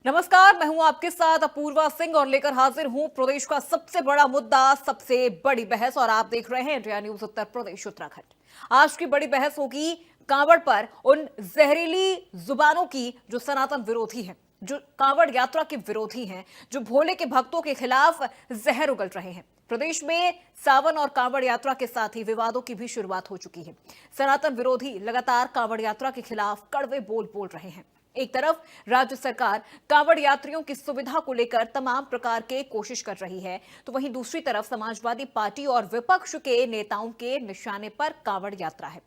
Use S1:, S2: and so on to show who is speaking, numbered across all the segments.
S1: नमस्कार, मैं हूं आपके साथ अपूर्वा सिंह और लेकर हाजिर हूं प्रदेश का सबसे बड़ा मुद्दा, सबसे बड़ी बहस। और आप देख रहे हैं इंडिया न्यूज उत्तर प्रदेश उत्तराखंड। आज की बड़ी बहस होगी कांवड़ पर उन जहरीली जुबानों की जो सनातन विरोधी हैं, जो कांवड़ यात्रा के विरोधी हैं, जो भोले के भक्तों के खिलाफ जहर उगल रहे हैं। प्रदेश में सावन और कांवड़ यात्रा के साथ ही विवादों की भी शुरुआत हो चुकी है। सनातन विरोधी लगातार कांवड़ यात्रा के खिलाफ कड़वे बोल रहे हैं। एक तरफ राज्य सरकार कांवड़ यात्रियों की सुविधा को लेकर तमाम प्रकार के कोशिश कर रही है, तो वहीं दूसरी तरफ समाजवादी पार्टी और विपक्ष के नेताओं के निशाने पर कांवड़ यात्रा है।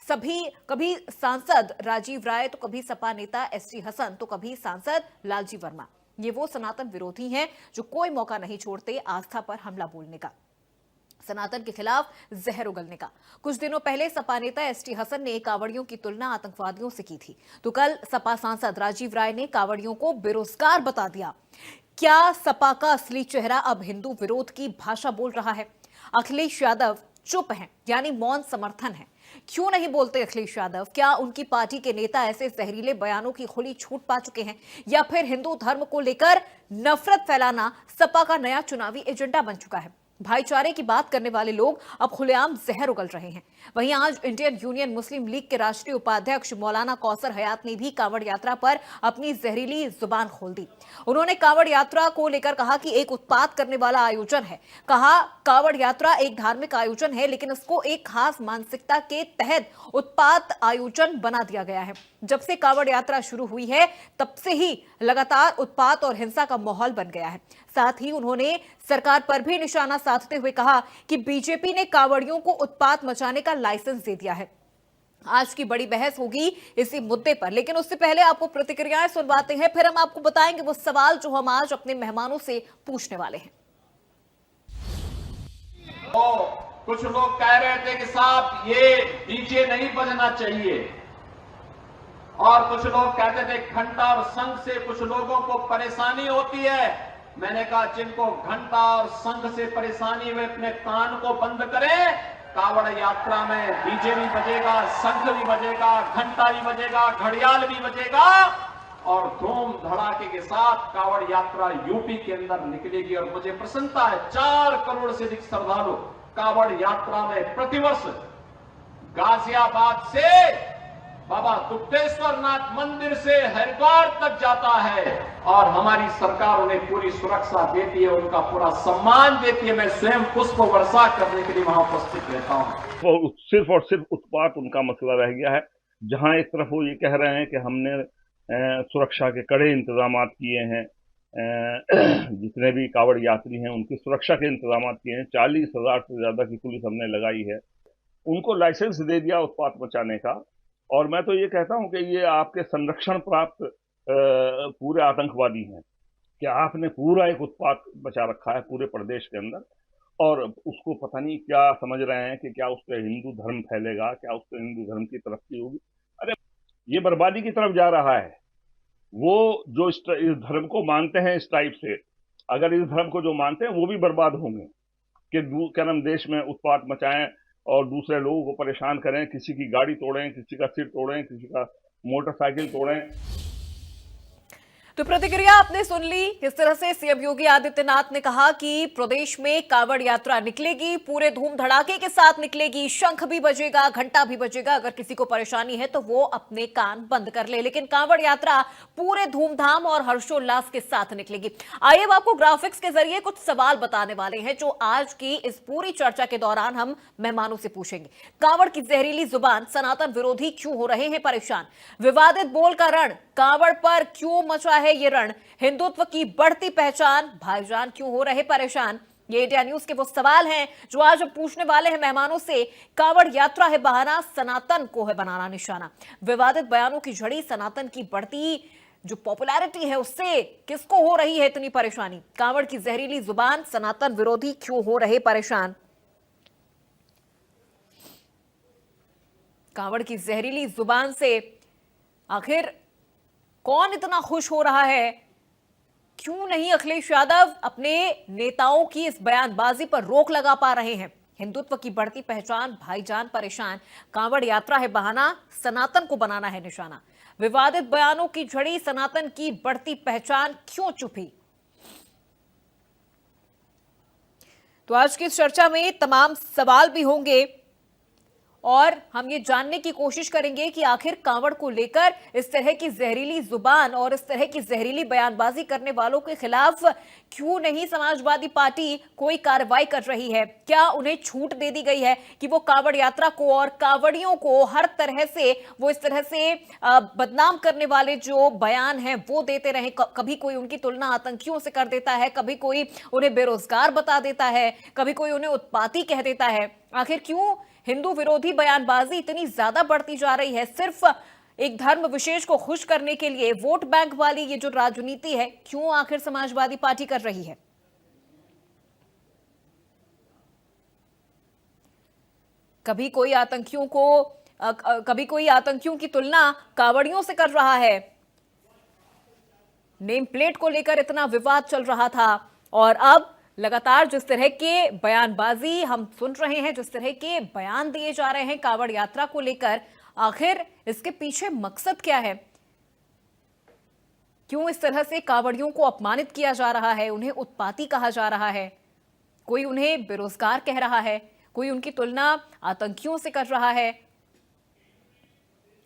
S1: सभी, कभी सांसद राजीव राय, तो कभी सपा नेता एसटी हसन, तो कभी सांसद लालजी वर्मा। ये वो सनातन विरोधी हैं जो कोई मौका नहीं छोड़ते आस्था पर हमला बोलने का, सनातन के खिलाफ जहर उगलने का। कुछ दिनों पहले सपा नेता एसटी हसन ने कांवड़ियों की तुलना आतंकवादियों से की थी, तो कल सपा सांसद राजीव राय ने कांवड़ियों को बेरोजगार बता दिया। क्या सपा का असली चेहरा अब हिंदू विरोध की भाषा बोल रहा है? अखिलेश यादव चुप हैं, यानी मौन समर्थन है। क्यों नहीं बोलते अखिलेश यादव? क्या उनकी पार्टी के नेता ऐसे जहरीले बयानों की खुली छूट पा चुके हैं, या फिर हिंदू धर्म को लेकर नफरत फैलाना सपा का नया चुनावी एजेंडा बन चुका है? भाईचारे की बात करने वाले लोग अब खुलेआम जहर उगल रहे हैं। वहीं आज इंडियन यूनियन मुस्लिम लीग के राष्ट्रीय उपाध्यक्ष मौलाना कौसर हयात ने भी कांवड़ यात्रा पर अपनी जहरीली जुबान खोल दी। उन्होंने कांवड़ यात्रा को लेकर कहा कि एक उत्पात करने वाला आयोजन है। कहा, कांवड़ यात्रा एक धार्मिक आयोजन है, लेकिन इसको एक खास मानसिकता के तहत उत्पात आयोजन बना दिया गया है। जब से कांवड़ यात्रा शुरू हुई है, तब से ही लगातार उत्पात और हिंसा का माहौल बन गया है। साथ ही उन्होंने सरकार पर भी निशाना साधते हुए कहा कि बीजेपी ने कांवड़ियों को उत्पात मचाने का लाइसेंस दे दिया है। आज की बड़ी बहस होगी इसी मुद्दे पर, लेकिन उससे पहले आपको प्रतिक्रियाएं सुनवाते हैं, फिर हम आपको बताएंगे वो सवाल जो हम आज अपने मेहमानों से पूछने वाले हैं।
S2: तो कुछ लोग कह रहे थे कि साहब ये डीजे नहीं बजना चाहिए, और कुछ लोग कहते थे घंटा और शंख से कुछ लोगों को परेशानी होती है। मैंने कहा जिनको घंटा और शंख से परेशानी हुई अपने कान को बंद करें। कांवड़ यात्रा में डीजे भी बजेगा, शंख भी बजेगा, घंटा भी बजेगा, घड़ियाल भी बजेगा, और धूम धड़ाके के साथ कांवड़ यात्रा यूपी के अंदर निकलेगी। और मुझे प्रसन्नता है, 4 करोड़ से अधिक श्रद्धालु कांवड़ यात्रा में प्रतिवर्ष गाजियाबाद से बाबा दुप्तेश्वर नाथ मंदिर से हरिद्वार तक जाता है, और हमारी सरकार उन्हें पूरी सुरक्षा देती है, उनका पूरा सम्मान देती है। मैं स्वयं पुष्प वर्षा करने के लिए वहां उपस्थित रहता हूं।
S3: वो सिर्फ और सिर्फ उत्पात उनका मसला रह गया है। जहां एक तरफ वो ये कह रहे हैं कि हमने सुरक्षा के कड़े इंतजाम किए हैं, जितने भी कांवड़ यात्री हैं उनकी सुरक्षा के इंतजाम किए हैं, 40,000 से ज्यादा की पुलिस हमने लगाई है, उनको लाइसेंस दे दिया उत्पात मचाने का। और मैं तो ये कहता हूं कि ये आपके संरक्षण प्राप्त पूरे आतंकवादी हैं कि आपने पूरा एक उत्पात बचा रखा है पूरे प्रदेश के अंदर, और उसको पता नहीं क्या समझ रहे हैं कि क्या उससे हिंदू धर्म फैलेगा, क्या उससे हिंदू धर्म की तरक्की होगी। अरे ये बर्बादी की तरफ जा रहा है। वो जो इस धर्म को मानते हैं इस टाइप से, अगर इस धर्म को जो मानते हैं वो भी बर्बाद होंगे कि क्या नाम देश में उत्पात मचाएं और दूसरे लोगों को परेशान करें, किसी की गाड़ी तोड़ें, किसी का सिर तोड़ें, किसी का मोटरसाइकिल तोड़ें।
S1: तो प्रतिक्रिया आपने सुन ली। किस तरह से सीएम योगी आदित्यनाथ ने कहा कि प्रदेश में कांवड़ यात्रा निकलेगी, पूरे धूम धड़ाके के साथ निकलेगी, शंख भी बजेगा, घंटा भी बजेगा। अगर किसी को परेशानी है तो वो अपने कान बंद कर ले, लेकिन कांवड़ यात्रा पूरे धूमधाम और हर्षोल्लास के साथ निकलेगी। आइए आपको ग्राफिक्स के जरिए कुछ सवाल बताने वाले हैं जो आज की इस पूरी चर्चा के दौरान हम मेहमानों से पूछेंगे। कांवड़ की जहरीली जुबान, सनातन विरोधी क्यों हो रहे हैं परेशान? विवादित बोल का रण, कांवड़ पर क्यों मचा है ये रण? हिंदुत्व की बढ़ती पहचान, भाईजान क्यों हो रहे परेशान? ये इंडिया न्यूज के वो सवाल हैं जो आज हम पूछने वाले हैं मेहमानों से। कांवड़ यात्रा है बहाना, सनातन को है बनाना निशाना। विवादित बयानों की झड़ी, सनातन की बढ़ती जो पॉपुलैरिटी है उससे किसको हो रही है इतनी परेशानी? कांवड़ की जहरीली जुबान, सनातन विरोधी क्यों हो रहे परेशान? कांवड़ की जहरीली जुबान से आखिर कौन इतना खुश हो रहा है? क्यों नहीं अखिलेश यादव अपने नेताओं की इस बयानबाजी पर रोक लगा पा रहे हैं? हिंदुत्व की बढ़ती पहचान, भाईजान परेशान, कांवड़ यात्रा है बहाना, सनातन को बनाना है निशाना। विवादित बयानों की झड़ी सनातन की बढ़ती पहचान क्यों छुपी? तो आज की इस चर्चा में तमाम सवाल भी होंगे और हम ये जानने की कोशिश करेंगे कि आखिर कांवड़ को लेकर इस तरह की जहरीली जुबान और इस तरह की जहरीली बयानबाजी करने वालों के खिलाफ क्यों नहीं समाजवादी पार्टी कोई कार्रवाई कर रही है? क्या उन्हें छूट दे दी गई है कि वो कांवड़ यात्रा को और कांवड़ियों को हर तरह से वो इस तरह से बदनाम करने वाले जो बयान हैं वो देते रहे? कभी कोई उनकी तुलना आतंकियों से कर देता है, कभी कोई उन्हें बेरोजगार बता देता है, कभी कोई उन्हें उत्पाती कह देता है। आखिर क्यों हिंदू विरोधी बयानबाजी इतनी ज्यादा बढ़ती जा रही है? सिर्फ एक धर्म विशेष को खुश करने के लिए वोट बैंक वाली ये जो राजनीति है, क्यों आखिर समाजवादी पार्टी कर रही है? कभी कोई आतंकियों की तुलना कांवड़ियों से कर रहा है। नेम प्लेट को लेकर इतना विवाद चल रहा था और अब लगातार जिस तरह के बयानबाजी हम सुन रहे हैं, जिस तरह के बयान दिए जा रहे हैं कांवड़ यात्रा को लेकर, आखिर इसके पीछे मकसद क्या है? क्यों इस तरह से कांवड़ियों को अपमानित किया जा रहा है, उन्हें उत्पाती कहा जा रहा है, कोई उन्हें बेरोजगार कह रहा है, कोई उनकी तुलना आतंकियों से कर रहा है,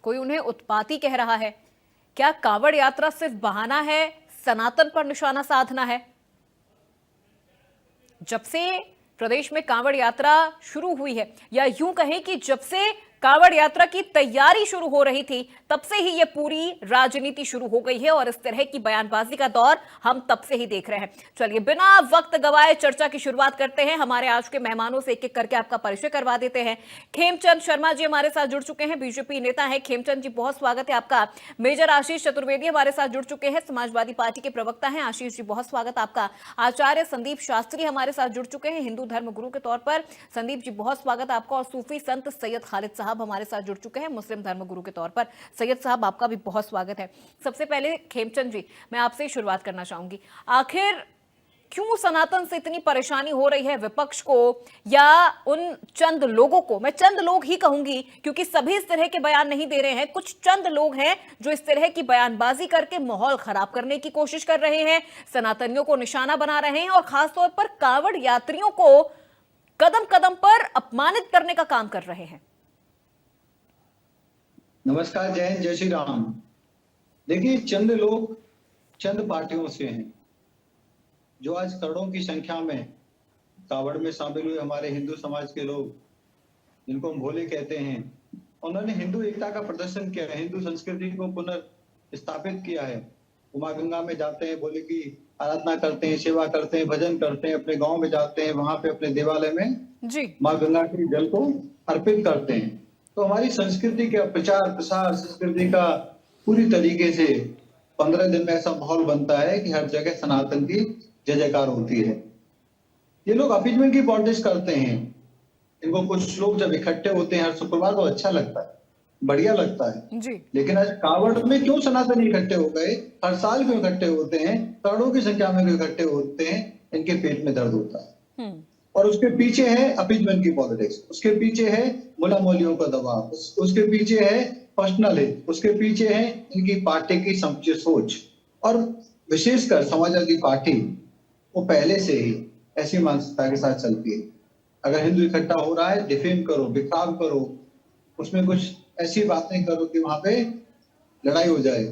S1: कोई उन्हें उत्पाती कह रहा है? क्या कांवड़ यात्रा सिर्फ बहाना है, सनातन पर निशाना साधना है? जब से प्रदेश में कांवड़ यात्रा शुरू हुई है, या यूं कहें कि जब से कांवड़ यात्रा की तैयारी शुरू हो रही थी, तब से ही ये पूरी राजनीति शुरू हो गई है और इस तरह की बयानबाजी का दौर हम तब से ही देख रहे हैं। चलिए बिना वक्त गवाए चर्चा की शुरुआत करते हैं। हमारे आज के मेहमानों से एक एक करके आपका परिचय करवा देते हैं। खेमचंद शर्मा जी हमारे साथ जुड़ चुके हैं, बीजेपी नेता हैं। खेमचंद जी बहुत स्वागत है आपका। मेजर आशीष चतुर्वेदी हमारे साथ जुड़ चुके हैं, समाजवादी पार्टी के प्रवक्ता हैं। आशीष जी बहुत स्वागत आपका। आचार्य संदीप शास्त्री हमारे साथ जुड़ चुके हैं, हिंदू धर्म गुरु के तौर पर। संदीप जी बहुत स्वागत आपका। और सूफी संत सैयद खालिद साहब हमारे साथ जुड़ चुके हैं, मुस्लिम धर्म गुरु के तौर पर। सैयद साहब आपका भी बहुत स्वागत है। सबसे पहले खेमचंद जी, मैं आपसे ही शुरुआत करना चाहूंगी। आखिर क्यों सनातन से इतनी परेशानी हो रही है विपक्ष को, या उन चंद लोगों को? मैं चंद लोग ही कहूंगी क्योंकि सभी इस तरह के बयान नहीं दे रहे हैं। कुछ चंद लोग हैं जो इस तरह की बयानबाजी करके माहौल खराब करने की कोशिश कर रहे हैं, सनातनियों को निशाना बना रहे हैं और खासतौर पर कांवड़ यात्रियों को कदम कदम पर अपमानित करने का काम कर रहे हैं।
S4: नमस्कार, जय हिंद, जय श्री राम। देखिए, चंद लोग चंद पार्टियों से हैं जो आज करोड़ों की संख्या में कांवड़ में शामिल हुए हमारे हिंदू समाज के लोग, जिनको हम भोले कहते हैं। उन्होंने हिंदू एकता का प्रदर्शन किया है, हिंदू संस्कृति को पुनर्स्थापित किया है। वो माँ गंगा में जाते हैं, भोले की आराधना करते हैं, सेवा करते हैं, भजन करते हैं, अपने गांव में जाते हैं, वहां पे अपने देवालय में माँ गंगा के जल को अर्पित करते हैं। तो हमारी संस्कृति का प्रचार प्रसार, संस्कृति का पूरी तरीके से 15 दिन में ऐसा माहौल बनता है कि हर जगह सनातन की जय जयकार होती है। ये लोग अपीजमेंट की पॉलिटिक्स करते हैं। इनको कुछ लोग जब इकट्ठे होते हैं हर शुक्रवार तो अच्छा लगता है, बढ़िया लगता है जी। लेकिन आज कांवड़ में क्यों सनातनी इकट्ठे हो गए? हर साल क्यों इकट्ठे होते हैं? करोड़ों की संख्या में इकट्ठे होते हैं, इनके पेट में दर्द होता है। और उसके पीछे है अपीजमेंट की पॉलिटिक्स, उसके पीछे है मुला मौलियों का दबाव, उसके पीछे है पर्सनल हित, उसके पीछे है इनकी पार्टी की समुचित सोच। और विशेषकर समाजवादी पार्टी वो पहले से ही ऐसी मानसिकता के साथ चलती है। अगर हिंदू इकट्ठा हो रहा है, डिफेम करो, बिखराव करो, उसमें कुछ ऐसी बातें करो कि वहां पे लड़ाई हो जाए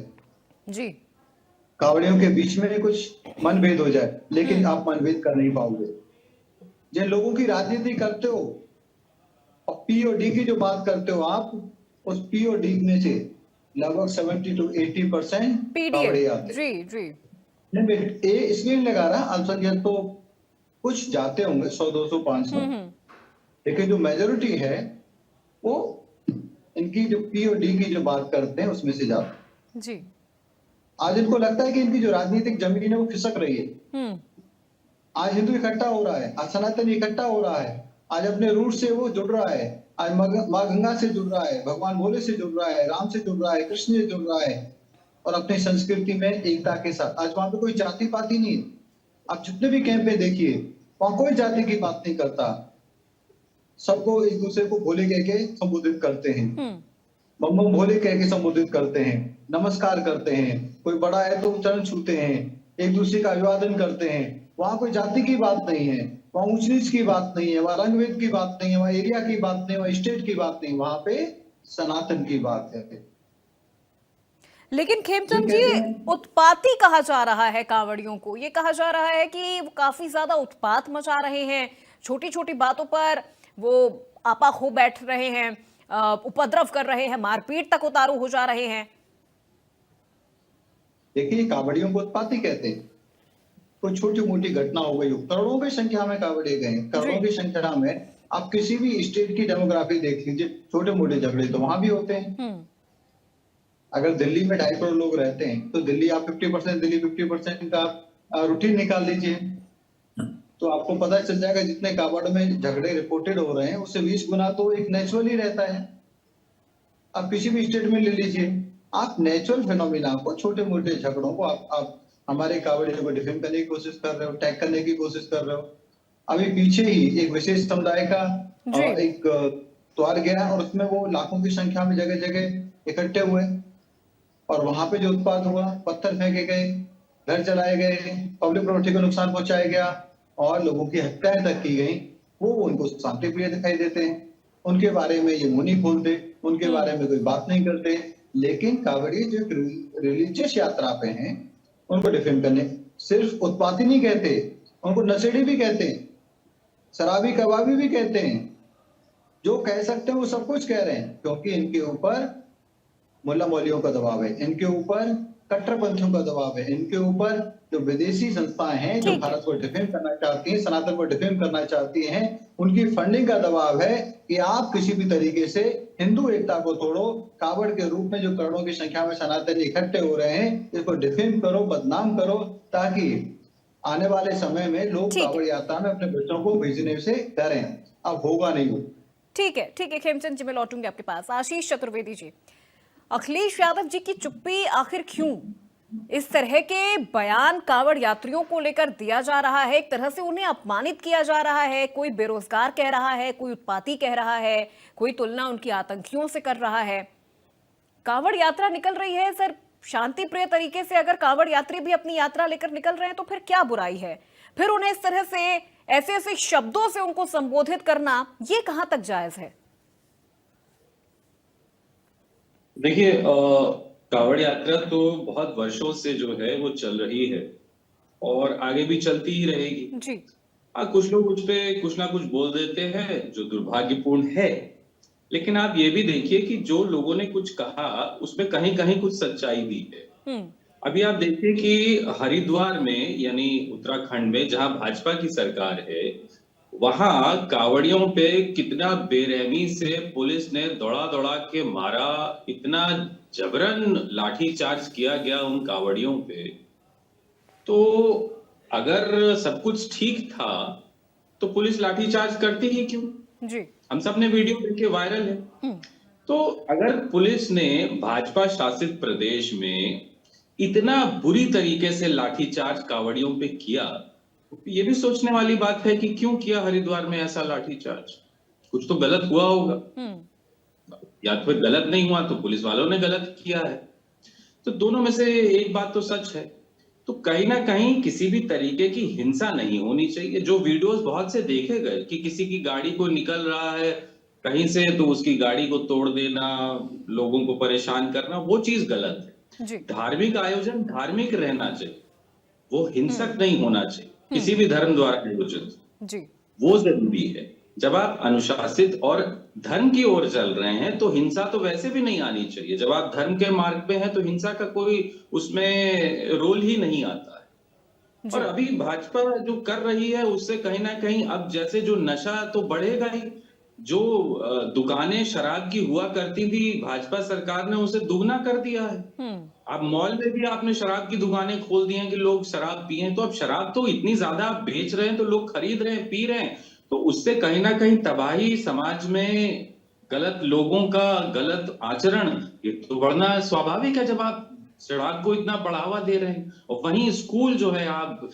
S4: जी, कांवड़ियों के बीच में कुछ मनभेद हो जाए। लेकिन आप मनभेद कर नहीं पाओगे। जिन लोगों की राजनीति करते हो और पीओडी की जो बात करते हो आप, उस पीओडी में से लगभग 70 to 80% कांवड़े आते हैं। जी जी, इसलिए नहीं लगा रहा, अल्पसंख्यक तो कुछ जाते होंगे 100, 200, 500, लेकिन जो मेजोरिटी है वो इनकी जो पीओडी की जो बात करते हैं उसमें से जाते जी। आज इनको लगता है कि इनकी जो राजनीतिक जमीन है वो खिसक रही है। आज हिंदू इकट्ठा हो रहा है, आज सनातन इकट्ठा हो रहा है, आज अपने रूट से वो जुड़ रहा है, आज माँ गंगा से जुड़ रहा है, भगवान भोले से जुड़ रहा है, राम से जुड़ रहा है, कृष्ण से जुड़ रहा है, और अपनी संस्कृति में एकता के साथ। आज वहां पे कोई जाति पाति नहीं है। आप जितने भी कैंप पे देखिए, वहां कोई जाति की बात नहीं करता, सबको एक दूसरे को भोले कह के संबोधित करते हैं। बम बम भोले कह के संबोधित करते हैं, नमस्कार करते हैं, कोई बड़ा है तो चरण छूते हैं, एक दूसरे का अभिवादन करते हैं। वहां कोई जाति की बात नहीं है, वहां ऊंच नीच की बात नहीं है, वहां रंग भेद की बात नहीं है, वहां एरिया की बात नहीं है, वहां स्टेट की बात नहीं, वहां पे सनातन की बात है।
S1: लेकिन
S4: ये
S1: खेमचंद
S4: कहते
S1: जी,
S4: हैं
S1: उत्पाती कहा जा रहा है कांवड़ियों को। ये कहा जा रहा है कि वो काफी ज्यादा उत्पात मचा रहे हैं, छोटी छोटी बातों पर वो आपा खो बैठ रहे हैं, उपद्रव कर रहे हैं, मारपीट तक उतारू हो जा रहे हैं।
S4: देखिए, कावड़ियों को उत्पाती कहते हैं। कोई छोटी मोटी घटना हो गई हो, करोड़ों की संख्या में कावड़िए गए, करोड़ों की संख्या में आप किसी भी स्टेट की डेमोग्राफी देख लीजिए, छोटे मोटे झगड़े तो वहां भी होते हैं। अगर दिल्ली में 2.5 करोड़ लोग रहते हैं तो दिल्ली आप 50% दिल्ली 50% का रूटीन निकाल लीजिए, तो आपको पता चल जाएगा जितने कावड़ में झगड़े रिपोर्टेड हो रहे हैं उससे 20 गुना तो एक नेचुरल ही रहता है। आप किसी भी स्टेट में ले लीजिए, आप नेचुरल फिनोमिना को, छोटे मोटे झगड़ों को आप हमारे कावड़ियों को डिफेम करने की कोशिश कर रहे हो, टैग करने की कोशिश कर रहे हो। अभी पीछे ही एक विशेष समुदाय का एक त्योहार गया और उसमें वो लाखों की संख्या में जगह जगह इकट्ठे हुए और वहां पे जो उत्पात हुआ, पत्थर फेंके गए, घर जलाए गए, पब्लिक प्रॉपर्टी को नुकसान पहुंचाया गया और लोगों की हत्याएं तक की गई, वो उनको शांति प्रिय दिखाई देते हैं। उनके बारे में ये मुंह नहीं खोलते, उनके बारे में कोई बात नहीं करते। लेकिन कावड़िए जो रिलीजियस यात्रा पे हैं उनको डिफेम करने, सिर्फ उत्पाती नहीं कहते, उनको नशेड़ी भी कहते हैं, शराबी कबाबी भी कहते हैं। जो कह सकते हैं वो सब कुछ कह रहे हैं, क्योंकि इनके ऊपर मुल्ला मौलियों का दबाव है, इनके ऊपर कट्टरपंथियों का दबाव है, इनके ऊपर जो विदेशी संस्थाएं हैं जो भारत को डिफेम करना चाहती हैं, सनातन को डिफेम करना चाहती हैं, उनकी फंडिंग का दबाव है कि आप किसी भी तरीके से हिंदू एकता को तोड़ो, कावड़ के रूप में जो करोड़ों की संख्या में सनातनी इकट्ठे हो रहे हैं इसको डिफेम करो, बदनाम करो, ताकि आने वाले समय में लोग कावड़ यात्रा में अपने बच्चों को भेजने से डरें। अब होगा नहीं वो।
S1: ठीक है खेमचंद जी, मैं लौटूंगी आपके पास। आशीष चतुर्वेदी जी, अखिलेश यादव जी की चुप्पी आखिर क्यों? इस तरह के बयान कावड़ यात्रियों को लेकर दिया जा रहा है, एक तरह से उन्हें अपमानित किया जा रहा है। कोई बेरोजगार कह रहा है, कोई उत्पाती कह रहा है, कोई तुलना उनकी आतंकियों से कर रहा है। कावड़ यात्रा निकल रही है सर शांति प्रिय तरीके से, अगर कावड़ यात्री भी अपनी यात्रा लेकर निकल रहे हैं तो फिर क्या बुराई है? फिर उन्हें इस तरह से ऐसे ऐसे शब्दों से उनको संबोधित करना, ये कहां तक जायज है?
S5: देखिए, कावड़ यात्रा तो बहुत वर्षों से जो है वो चल रही है और आगे भी चलती ही रहेगी
S1: जी।
S5: कुछ लोग उस पे कुछ ना कुछ बोल देते हैं जो दुर्भाग्यपूर्ण है, लेकिन आप ये भी देखिए कि जो लोगों ने कुछ कहा उसमें कहीं कहीं कुछ सच्चाई भी है। अभी आप देखिए कि हरिद्वार में यानी उत्तराखंड में जहां भाजपा की सरकार है, वहां कावड़ियों पे कितना बेरहमी से पुलिस ने दौड़ा दौड़ा के मारा, इतना जबरन लाठीचार्ज किया गया उन कावड़ियों पे। तो अगर सब कुछ ठीक था तो पुलिस लाठीचार्ज करती ही क्यों?
S1: जी।
S5: हम सब ने वीडियो देखे, वायरल है। तो अगर पुलिस ने भाजपा शासित प्रदेश में इतना बुरी तरीके से लाठीचार्ज कावड़ियों पे किया, ये भी सोचने वाली बात है कि क्यों किया हरिद्वार में ऐसा लाठीचार्ज? कुछ तो गलत हुआ होगा, या फिर गलत नहीं हुआ तो पुलिस वालों ने गलत किया है। तो दोनों में से एक बात तो सच है। तो कहीं ना कहीं किसी भी तरीके की हिंसा नहीं होनी चाहिए। जो वीडियोस बहुत से देखे गए कि किसी की गाड़ी को निकल रहा है कहीं से तो उसकी गाड़ी को तोड़ देना, लोगों को परेशान करना, वो चीज गलत है। धार्मिक आयोजन धार्मिक रहना चाहिए, वो हिंसक नहीं होना चाहिए किसी भी धर्म द्वारा आयोजित, वो जरूरी है। जब आप अनुशासित और धर्म की ओर चल रहे हैं तो हिंसा तो वैसे भी नहीं आनी चाहिए। जब आप धर्म के मार्ग पे हैं तो हिंसा का कोई उसमें रोल ही नहीं आता है। और अभी भाजपा जो कर रही है उससे कहीं ना कहीं अब जैसे जो नशा तो बढ़ेगा ही, जो दुकानें शराब की हुआ करती थी भाजपा सरकार ने उसे दुगना कर दिया है। अब मॉल में भी आपने शराब की दुकानें खोल दी हैं कि लोग शराब पिए, तो अब शराब तो इतनी ज्यादा आप बेच रहे हैं तो लोग खरीद रहे हैं, पी रहे हैं, तो उससे कहीं ना कहीं तबाही समाज में, गलत लोगों का गलत आचरण ये तो बढ़ना स्वाभाविक है जब आप शराब को इतना बढ़ावा दे रहे हैं। और वहीं स्कूल जो है आप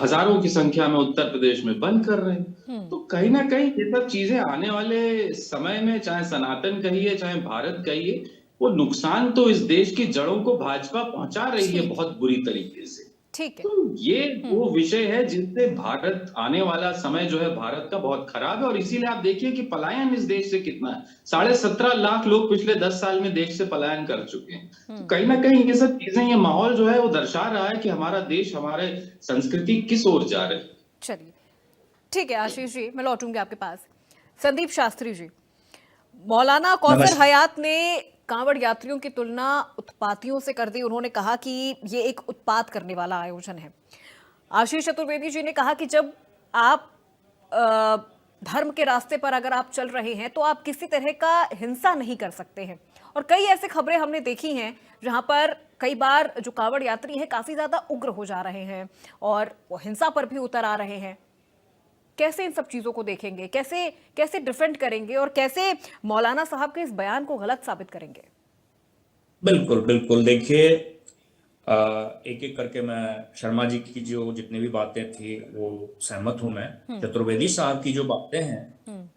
S5: हजारों की संख्या में उत्तर प्रदेश में बंद कर रहे हैं। तो कहीं ना कहीं ये सब चीजें आने वाले समय में, चाहे सनातन कहिए चाहे भारत कहिए, वो नुकसान तो इस देश की जड़ों को भाजपा पहुंचा रही है
S1: ठीक
S5: बहुत बुरी तरीके से।
S1: ठीक है।
S5: तो ये वो विषय है जिससे भारत आने वाला समय जो है भारत का बहुत खराब है, और इसीलिए आप देखिए कि पलायन इस देश से कितना है। 17.5 लाख लोग पिछले 10 साल में देश से पलायन कर चुके हैं। तो कहीं ना कहीं ये सब चीजें, ये माहौल जो है वो दर्शा रहा है कि हमारा देश, हमारे संस्कृति किस ओर जा रही है।
S1: चलिए ठीक है आशीष जी, मैं लौटूंगी आपके पास। संदीप शास्त्री जी, मौलाना कौसर हयात ने कांवड़ यात्रियों की तुलना उत्पातियों से कर दी। उन्होंने कहा कि ये एक उत्पात करने वाला आयोजन है। आशीष चतुर्वेदी जी ने कहा कि जब आप धर्म के रास्ते पर अगर आप चल रहे हैं तो आप किसी तरह का हिंसा नहीं कर सकते हैं। और कई ऐसी खबरें हमने देखी हैं जहां पर कई बार जो कांवड़ यात्री हैं काफी ज्यादा उग्र हो जा रहे हैं और वो हिंसा पर भी उतर आ रहे हैं। कैसे इन सब चीजों को देखेंगे, कैसे कैसे डिफेंड करेंगे और कैसे मौलाना साहब के इस बयान को गलत साबित करेंगे?
S6: बिल्कुल बिल्कुल, देखिए एक एक करके मैं शर्मा जी की जो जितनी भी बातें थी वो सहमत हूं मैं। चतुर्वेदी साहब की जो बातें हैं,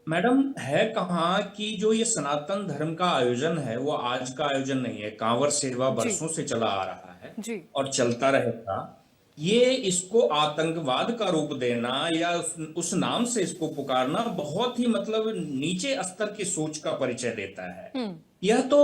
S6: मैडम, है कहाँ कि जो ये सनातन धर्म का आयोजन है वो आज का आयोजन नहीं है। कांवर सेवा
S1: जी
S6: बरसों से चला आ रहा है
S1: जी
S6: और चलता रहेगा। ये इसको आतंकवाद का रूप देना या उस नाम से इसको पुकारना बहुत ही मतलब नीचे स्तर की सोच का परिचय देता है। यह तो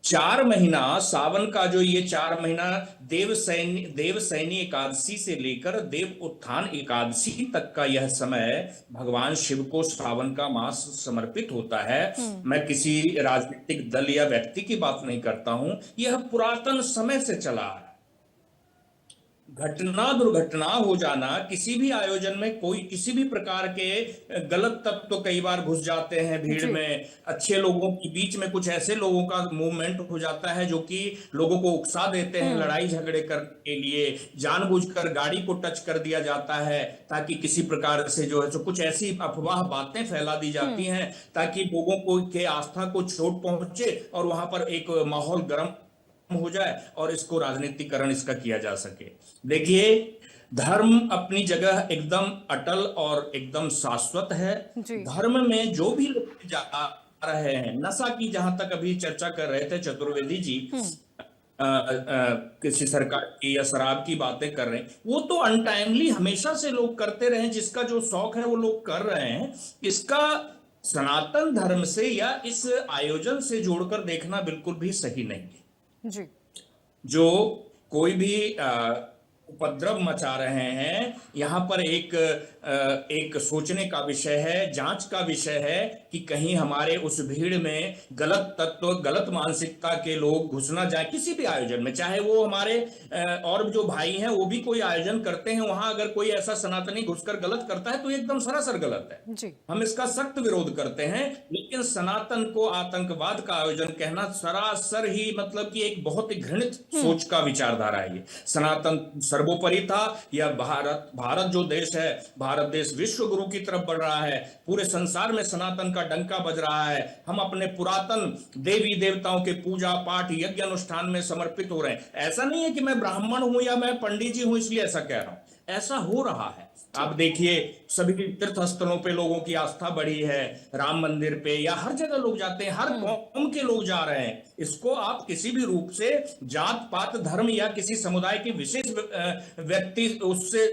S6: 4 महीना सावन का जो ये 4 महीना देवसैनी एकादशी से लेकर देव उत्थान एकादशी तक का यह समय भगवान शिव को सावन का मास समर्पित होता है। मैं किसी राजनीतिक दल या व्यक्ति की बात नहीं करता हूं, यह पुरातन समय से चला आ रहा है। घटना दुर्घटना हो जाना, किसी भी आयोजन में कोई किसी भी प्रकार के गलत तत्व तो कई बार घुस जाते हैं भीड़
S1: जी
S6: में। अच्छे लोगों के बीच में कुछ ऐसे लोगों का मूवमेंट हो जाता है जो कि लोगों को उकसा देते हैं लड़ाई झगड़े करने के लिए। जानबूझकर गाड़ी को टच कर दिया जाता है ताकि किसी प्रकार से जो है जो कुछ ऐसी अफवाह बातें फैला दी जाती हैं ताकि लोगों को के आस्था को चोट पहुंचे और वहां पर एक माहौल गर्म हो जाए और इसको राजनीतिकरण इसका किया जा सके। देखिए, धर्म अपनी जगह एकदम अटल और एकदम शाश्वत है।
S1: जी
S6: धर्म में जो भी लोग जा रहे हैं, नशा की जहां तक अभी चर्चा कर रहे थे चतुर्वेदी जी, किसी सरकार की या शराब की बातें कर रहे हैं, वो तो अनटाइमली हमेशा से लोग करते रहे। जिसका जो शौक है वो लोग कर रहे हैं। इसका सनातन धर्म से या इस आयोजन से जोड़कर देखना बिल्कुल भी सही नहीं है।
S1: जी
S6: जो कोई भी उपद्रव मचा रहे हैं, यहाँ पर एक सोचने का विषय है, जांच का विषय है कि कहीं हमारे उस भीड़ में गलत तत्व, गलत मानसिकता के लोग घुस ना जाए किसी भी आयोजन में। चाहे वो हमारे और जो भाई हैं वो भी कोई आयोजन करते हैं, वहां अगर कोई ऐसा सनातनी घुसकर गलत करता है तो एकदम सरासर गलत है।
S1: जी
S6: हम इसका सख्त विरोध करते हैं। लेकिन सनातन को आतंकवाद का आयोजन कहना सरासर ही मतलब कि एक बहुत ही घृणित सोच का विचारधारा है। ये सनातन सर्वोपरि था। यह भारत जो देश है, भारत देश विश्व गुरु की तरफ बढ़ रहा है। पूरे संसार में सनातन का डंका बज रहा है। हम अपने पुरातन देवी देवताओं के पूजा पाठ यज्ञ अनुष्ठान में समर्पित हो रहे हैं। ऐसा नहीं है कि मैं ब्राह्मण हूं या मैं पंडित जी हूं इसलिए ऐसा कह रहा हूं, ऐसा हो रहा है। आप देखिए, सभी तीर्थ स्थलों पे लोगों की आस्था बढ़ी है, राम मंदिर पे या हर जगह लोग जाते हैं, हर कौम के लोग जा रहे हैं। इसको आप किसी भी रूप से जात पात धर्म या किसी समुदाय के विशेष व्यक्ति उससे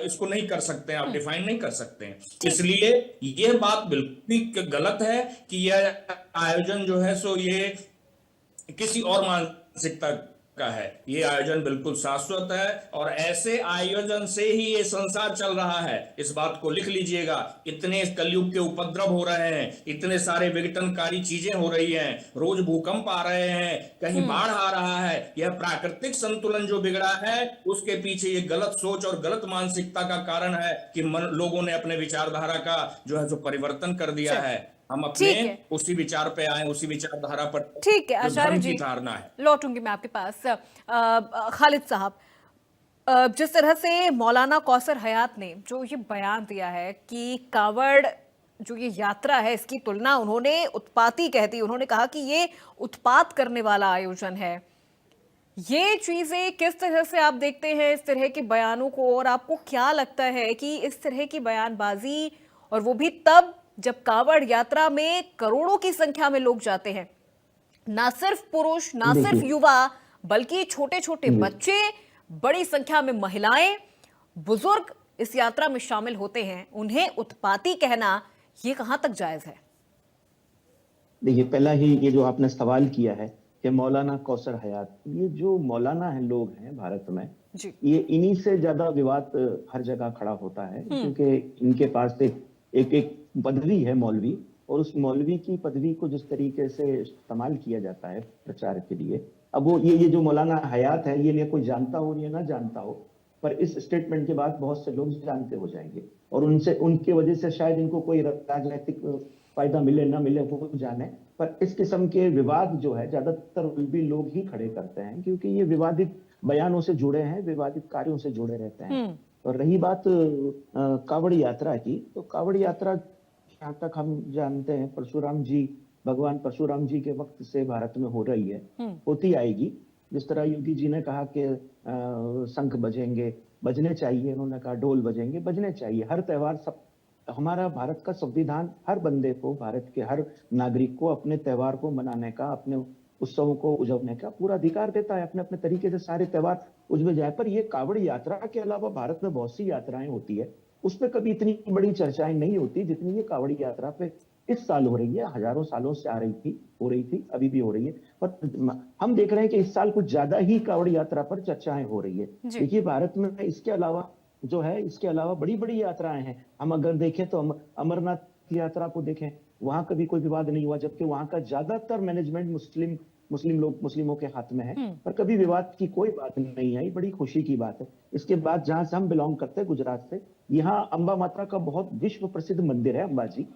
S6: इसको नहीं कर सकते, आप डिफाइन नहीं कर सकते हैं। इसलिए ये बात बिल्कुल भी गलत है कि यह आयोजन जो है सो ये किसी और मानसिकता का है। ये आयोजन बिल्कुल शाश्वत है और ऐसे आयोजन से ही ये संसार चल रहा है। इस बात को लिख लीजिएगा। इतने कलयुग के उपद्रव हो रहे हैं, इतने सारे विघटनकारी चीजें हो रही हैं, रोज भूकंप आ रहे हैं, कहीं बाढ़ आ रहा है। यह प्राकृतिक संतुलन जो बिगड़ा है उसके पीछे ये गलत सोच और गलत मानसिकता का कारण है कि लोगों ने अपने विचारधारा का जो है जो परिवर्तन कर दिया है। हम अपने उसी विचार पे आए, उसी विचारधारा पर।
S1: ठीक है आचार्य जी,
S6: धारणा है।
S1: लौटूंगी मैं आपके पास। खालिद साहब, जिस तरह से मौलाना कौसर हयात ने जो ये बयान दिया है कि कांवड़ जो ये यात्रा है इसकी तुलना उन्होंने उत्पाती कह दी, उन्होंने कहा कि ये उत्पात करने वाला आयोजन है। ये चीजें किस तरह से आप देखते हैं इस तरह के बयानों को, और आपको क्या लगता है कि इस तरह की बयानबाजी, और वो भी तब जब कांवड़ यात्रा में करोड़ों की संख्या में लोग जाते हैं, ना सिर्फ पुरुष, ना सिर्फ युवा, बल्कि छोटे छोटे बच्चे, बड़ी संख्या में महिलाएं, बुजुर्ग इस यात्रा में शामिल होते हैं। उन्हें उत्पाती कहना ये कहां तक जायज है?
S7: देखिए, पहला ही ये जो आपने सवाल किया है कि मौलाना कौसर हयात, ये जो मौलाना है लोग हैं भारत में
S1: जी।
S7: ये इन्हीं से ज्यादा विवाद हर जगह खड़ा होता है, क्योंकि इनके पास एक पदवी है मौलवी, और उस मौलवी की पदवी को जिस तरीके से इस्तेमाल किया जाता है प्रचार के लिए, अब वो ये जो मौलाना हयात है ये कोई जानता हो या ना जानता हो, पर इस स्टेटमेंट के बाद बहुत से लोग जानते हो जाएंगे और उनके वजह से शायद इनको कोई राजनीतिक फायदा मिले ना मिले वो जाने, पर इस किस्म के विवाद जो है ज्यादातर भी लोग ही खड़े करते हैं, क्योंकि ये विवादित बयानों से जुड़े हैं, विवादित कार्यों से जुड़े रहते हैं। और रही बात कावड़ यात्रा की, तो कावड़ यात्रा जहाँ तक हम जानते हैं भगवान परशुराम जी के वक्त से भारत में हो रही है, होती आएगी। जिस तरह योगी जी ने कहा कि शंख बजने चाहिए, उन्होंने कहा ढोल बजने चाहिए। हर त्योहार हमारा भारत का संविधान हर बंदे को, भारत के हर नागरिक को अपने त्योहार को मनाने का, अपने उत्सवों को उजवने का पूरा अधिकार देता है। अपने अपने तरीके से सारे त्योहार उजवे जाए, पर ये कावड़ यात्रा के अलावा भारत में बहुत सी यात्राएं होती है, उस पर कभी इतनी बड़ी चर्चाएं नहीं होती जितनी ये कावड़ यात्रा पे इस साल हो रही है। हजारों सालों से हो रही थी, अभी भी हो रही है, पर हम देख रहे हैं कि इस साल कुछ ज्यादा ही कावड़ यात्रा पर चर्चाएं हो रही है। देखिए, भारत में इसके अलावा बड़ी बड़ी यात्राएं हैं। हम अगर देखें तो अमरनाथ यात्रा को देखें, वहां कभी कोई विवाद नहीं हुआ, जबकि वहां का ज्यादातर मैनेजमेंट मुस्लिमों के हाथ में है, पर कभी विवाद की कोई बात नहीं आई। बड़ी खुशी की बात है। इसके बाद जहां से हम बिलोंग करते हैं, गुजरात से, यहाँ अंबा माता का बहुत विश्व प्रसिद्ध मंदिर है अंबाजी।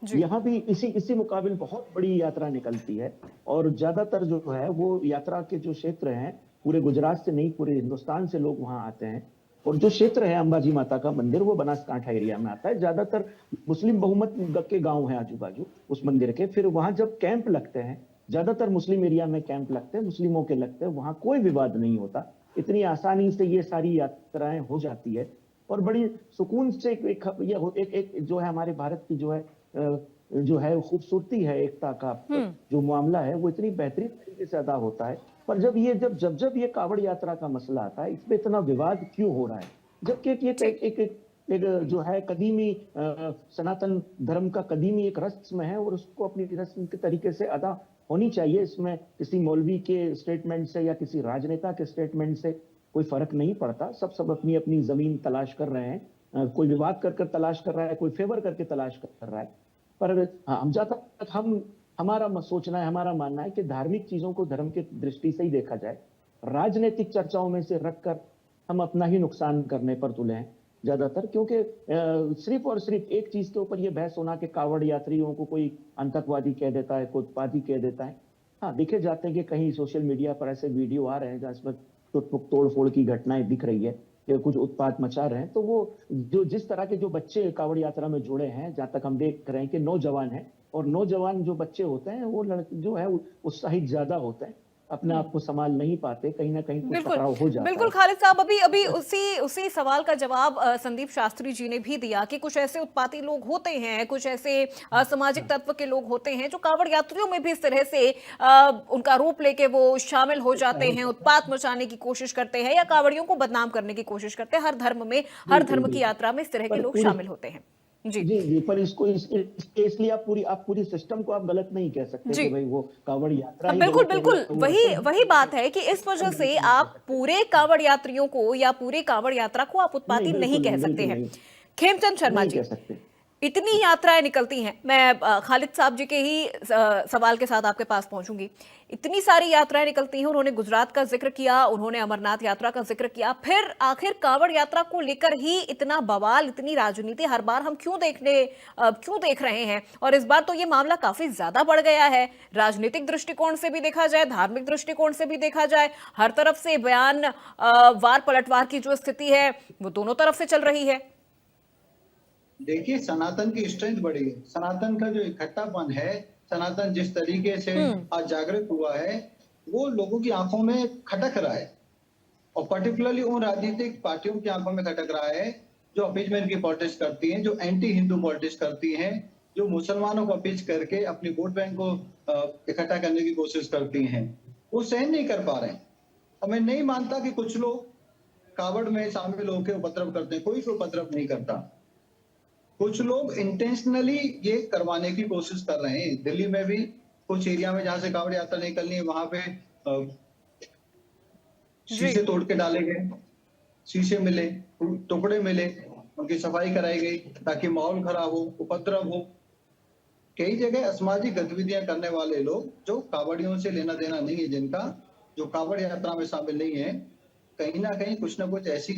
S7: यहाँ भी इसी मुकाबले बहुत बड़ी यात्रा निकलती है, और ज्यादातर जो है वो यात्रा के जो क्षेत्र हैं, पूरे गुजरात से नहीं पूरे हिंदुस्तान से लोग वहां आते हैं। और जो क्षेत्र है अंबाजी माता का मंदिर, वो बनासकांठा एरिया में आता है। ज्यादातर मुस्लिम बहुमत के गांव हैं आजू बाजू उस मंदिर के। फिर वहां जब कैंप लगते हैं, ज्यादातर मुस्लिम एरिया में कैंप लगते हैं, मुस्लिमों के लगते हैं, वहां कोई विवाद नहीं होता। इतनी आसानी से ये सारी यात्राएं हो जाती है, और बड़ी सुकून से एक जो है हमारे भारत की जो है खूबसूरती है, एकता का जो मामला है, वो इतनी बेहतरीन तरीके से अदा होता है। पर जब ये कावड़ यात्रा का मसला आता है, इसमें इतना विवाद क्यों हो रहा है? जबकि एक जो है कदीमी सनातन धर्म का कदीमी एक रस्म है, और उसको अपनी रस्म के तरीके से अदा होनी चाहिए। इसमें किसी मौलवी के स्टेटमेंट से या किसी राजनेता के स्टेटमेंट से कोई फर्क नहीं पड़ता। सब अपनी अपनी जमीन तलाश कर रहे हैं, कोई विवाद कर तलाश कर रहा है, कोई फेवर करके तलाश कर रहा है। पर हम जहाँ तक हमारा सोचना है, हमारा मानना है कि धार्मिक चीजों को धर्म की दृष्टि से ही देखा जाए। राजनीतिक चर्चाओं में से रखकर हम अपना ही नुकसान करने पर तुले हैं ज्यादातर, क्योंकि सिर्फ और सिर्फ एक चीज के ऊपर यह बहस होना कि कावड़ यात्रियों को कोई आतंकवादी कह देता है, कोई उत्पाती कह देता है। हाँ, देखे जाते हैं कि कहीं सोशल मीडिया पर ऐसे वीडियो आ रहे हैं जहाँ इसमें तोड़ फोड़ की घटनाएं दिख रही है, कि कुछ उत्पात मचा रहे हैं। तो वो जिस तरह के जो बच्चे कावड़ यात्रा में जुड़े हैं, जहां तक हम देख रहे हैं कि नौजवान हैं, और नौजवान जो बच्चे होते हैं वो जो है उत्साहित ज्यादा होते हैं, अपने आप को संभाल नहीं पाते, कहीं ना कहीं कुछ टकराव हो जाता है।
S1: बिल्कुल खालिद साहब, अभी उसी सवाल का जवाब संदीप शास्त्री जी ने भी दिया कि कुछ ऐसे उत्पाती लोग होते हैं, कुछ ऐसे सामाजिक तत्व के लोग होते हैं जो कावड़ यात्रियों में भी इस तरह से उनका रूप लेके वो शामिल हो जाते हैं, उत्पात मचाने की कोशिश करते हैं या कावड़ियों को बदनाम करने की कोशिश करते हैं। हर धर्म की यात्रा में इस तरह के लोग शामिल होते हैं। जी, पर
S7: इसको इसलिए आप पूरी सिस्टम को आप गलत नहीं कह सकते कि भाई वो कावड़ यात्रा ही
S1: बिल्कुल वही बात है कि इस वजह से आप पूरे कावड़ यात्रियों को या पूरी कावड़ यात्रा को आप उत्पाती नहीं कह सकते हैं। खेमचंद शर्मा जी, इतनी यात्राएं निकलती हैं, मैं खालिद साहब जी के ही सवाल के साथ आपके पास पहुंचूंगी। इतनी सारी यात्राएं निकलती हैं, उन्होंने गुजरात का जिक्र किया, उन्होंने अमरनाथ यात्रा का जिक्र किया, फिर आखिर कावड़ यात्रा को लेकर ही इतना बवाल, इतनी राजनीति हर बार हम क्यों देख रहे हैं? और इस बार तो ये मामला काफी ज्यादा बढ़ गया है, राजनीतिक दृष्टिकोण से भी देखा जाए, धार्मिक दृष्टिकोण से भी देखा जाए, हर तरफ से बयान वार पलटवार की जो स्थिति है वो दोनों तरफ से चल रही है।
S4: देखिए, सनातन की स्ट्रेंथ बढ़ी है, सनातन का जो इकट्ठापन है, सनातन जिस तरीके से आज जागृत हुआ है, वो लोगों की आंखों में खटक रहा है, और पर्टिकुलरली उन राजनीतिक पार्टियों की आंखों में खटक रहा है जो अपीजमेंट की पॉलिटिक्स करती हैं, जो एंटी हिंदू पॉलिटिक्स करती हैं, जो मुसलमानों को अपीज करके अपनी वोट बैंक को इकट्ठा करने की कोशिश करती हैं, वो सहन नहीं कर पा रहे हैं। और मैं नहीं मानता कि कुछ लोग कावड़ में शामिल होकर उपद्रव करते हैं, कोई उपद्रव नहीं करता। कुछ लोग इंटेंशनली ये करवाने की कोशिश कर रहे हैं। दिल्ली में भी कुछ एरिया में जहां से कावड़ यात्रा निकलनी है, वहां पे शीशे तोड़ के डाले गए, शीशे मिले, टुकड़े मिले, उनकी सफाई कराई गई ताकि माहौल खराब हो, उपद्रव हो। कई जगह असामाजिक गतिविधियां करने वाले लोग जो कावड़ियों से लेना देना नहीं है, जिनका जो कावड़ यात्रा में शामिल नहीं है, कहीं ना कहीं कुछ ना कुछ ऐसी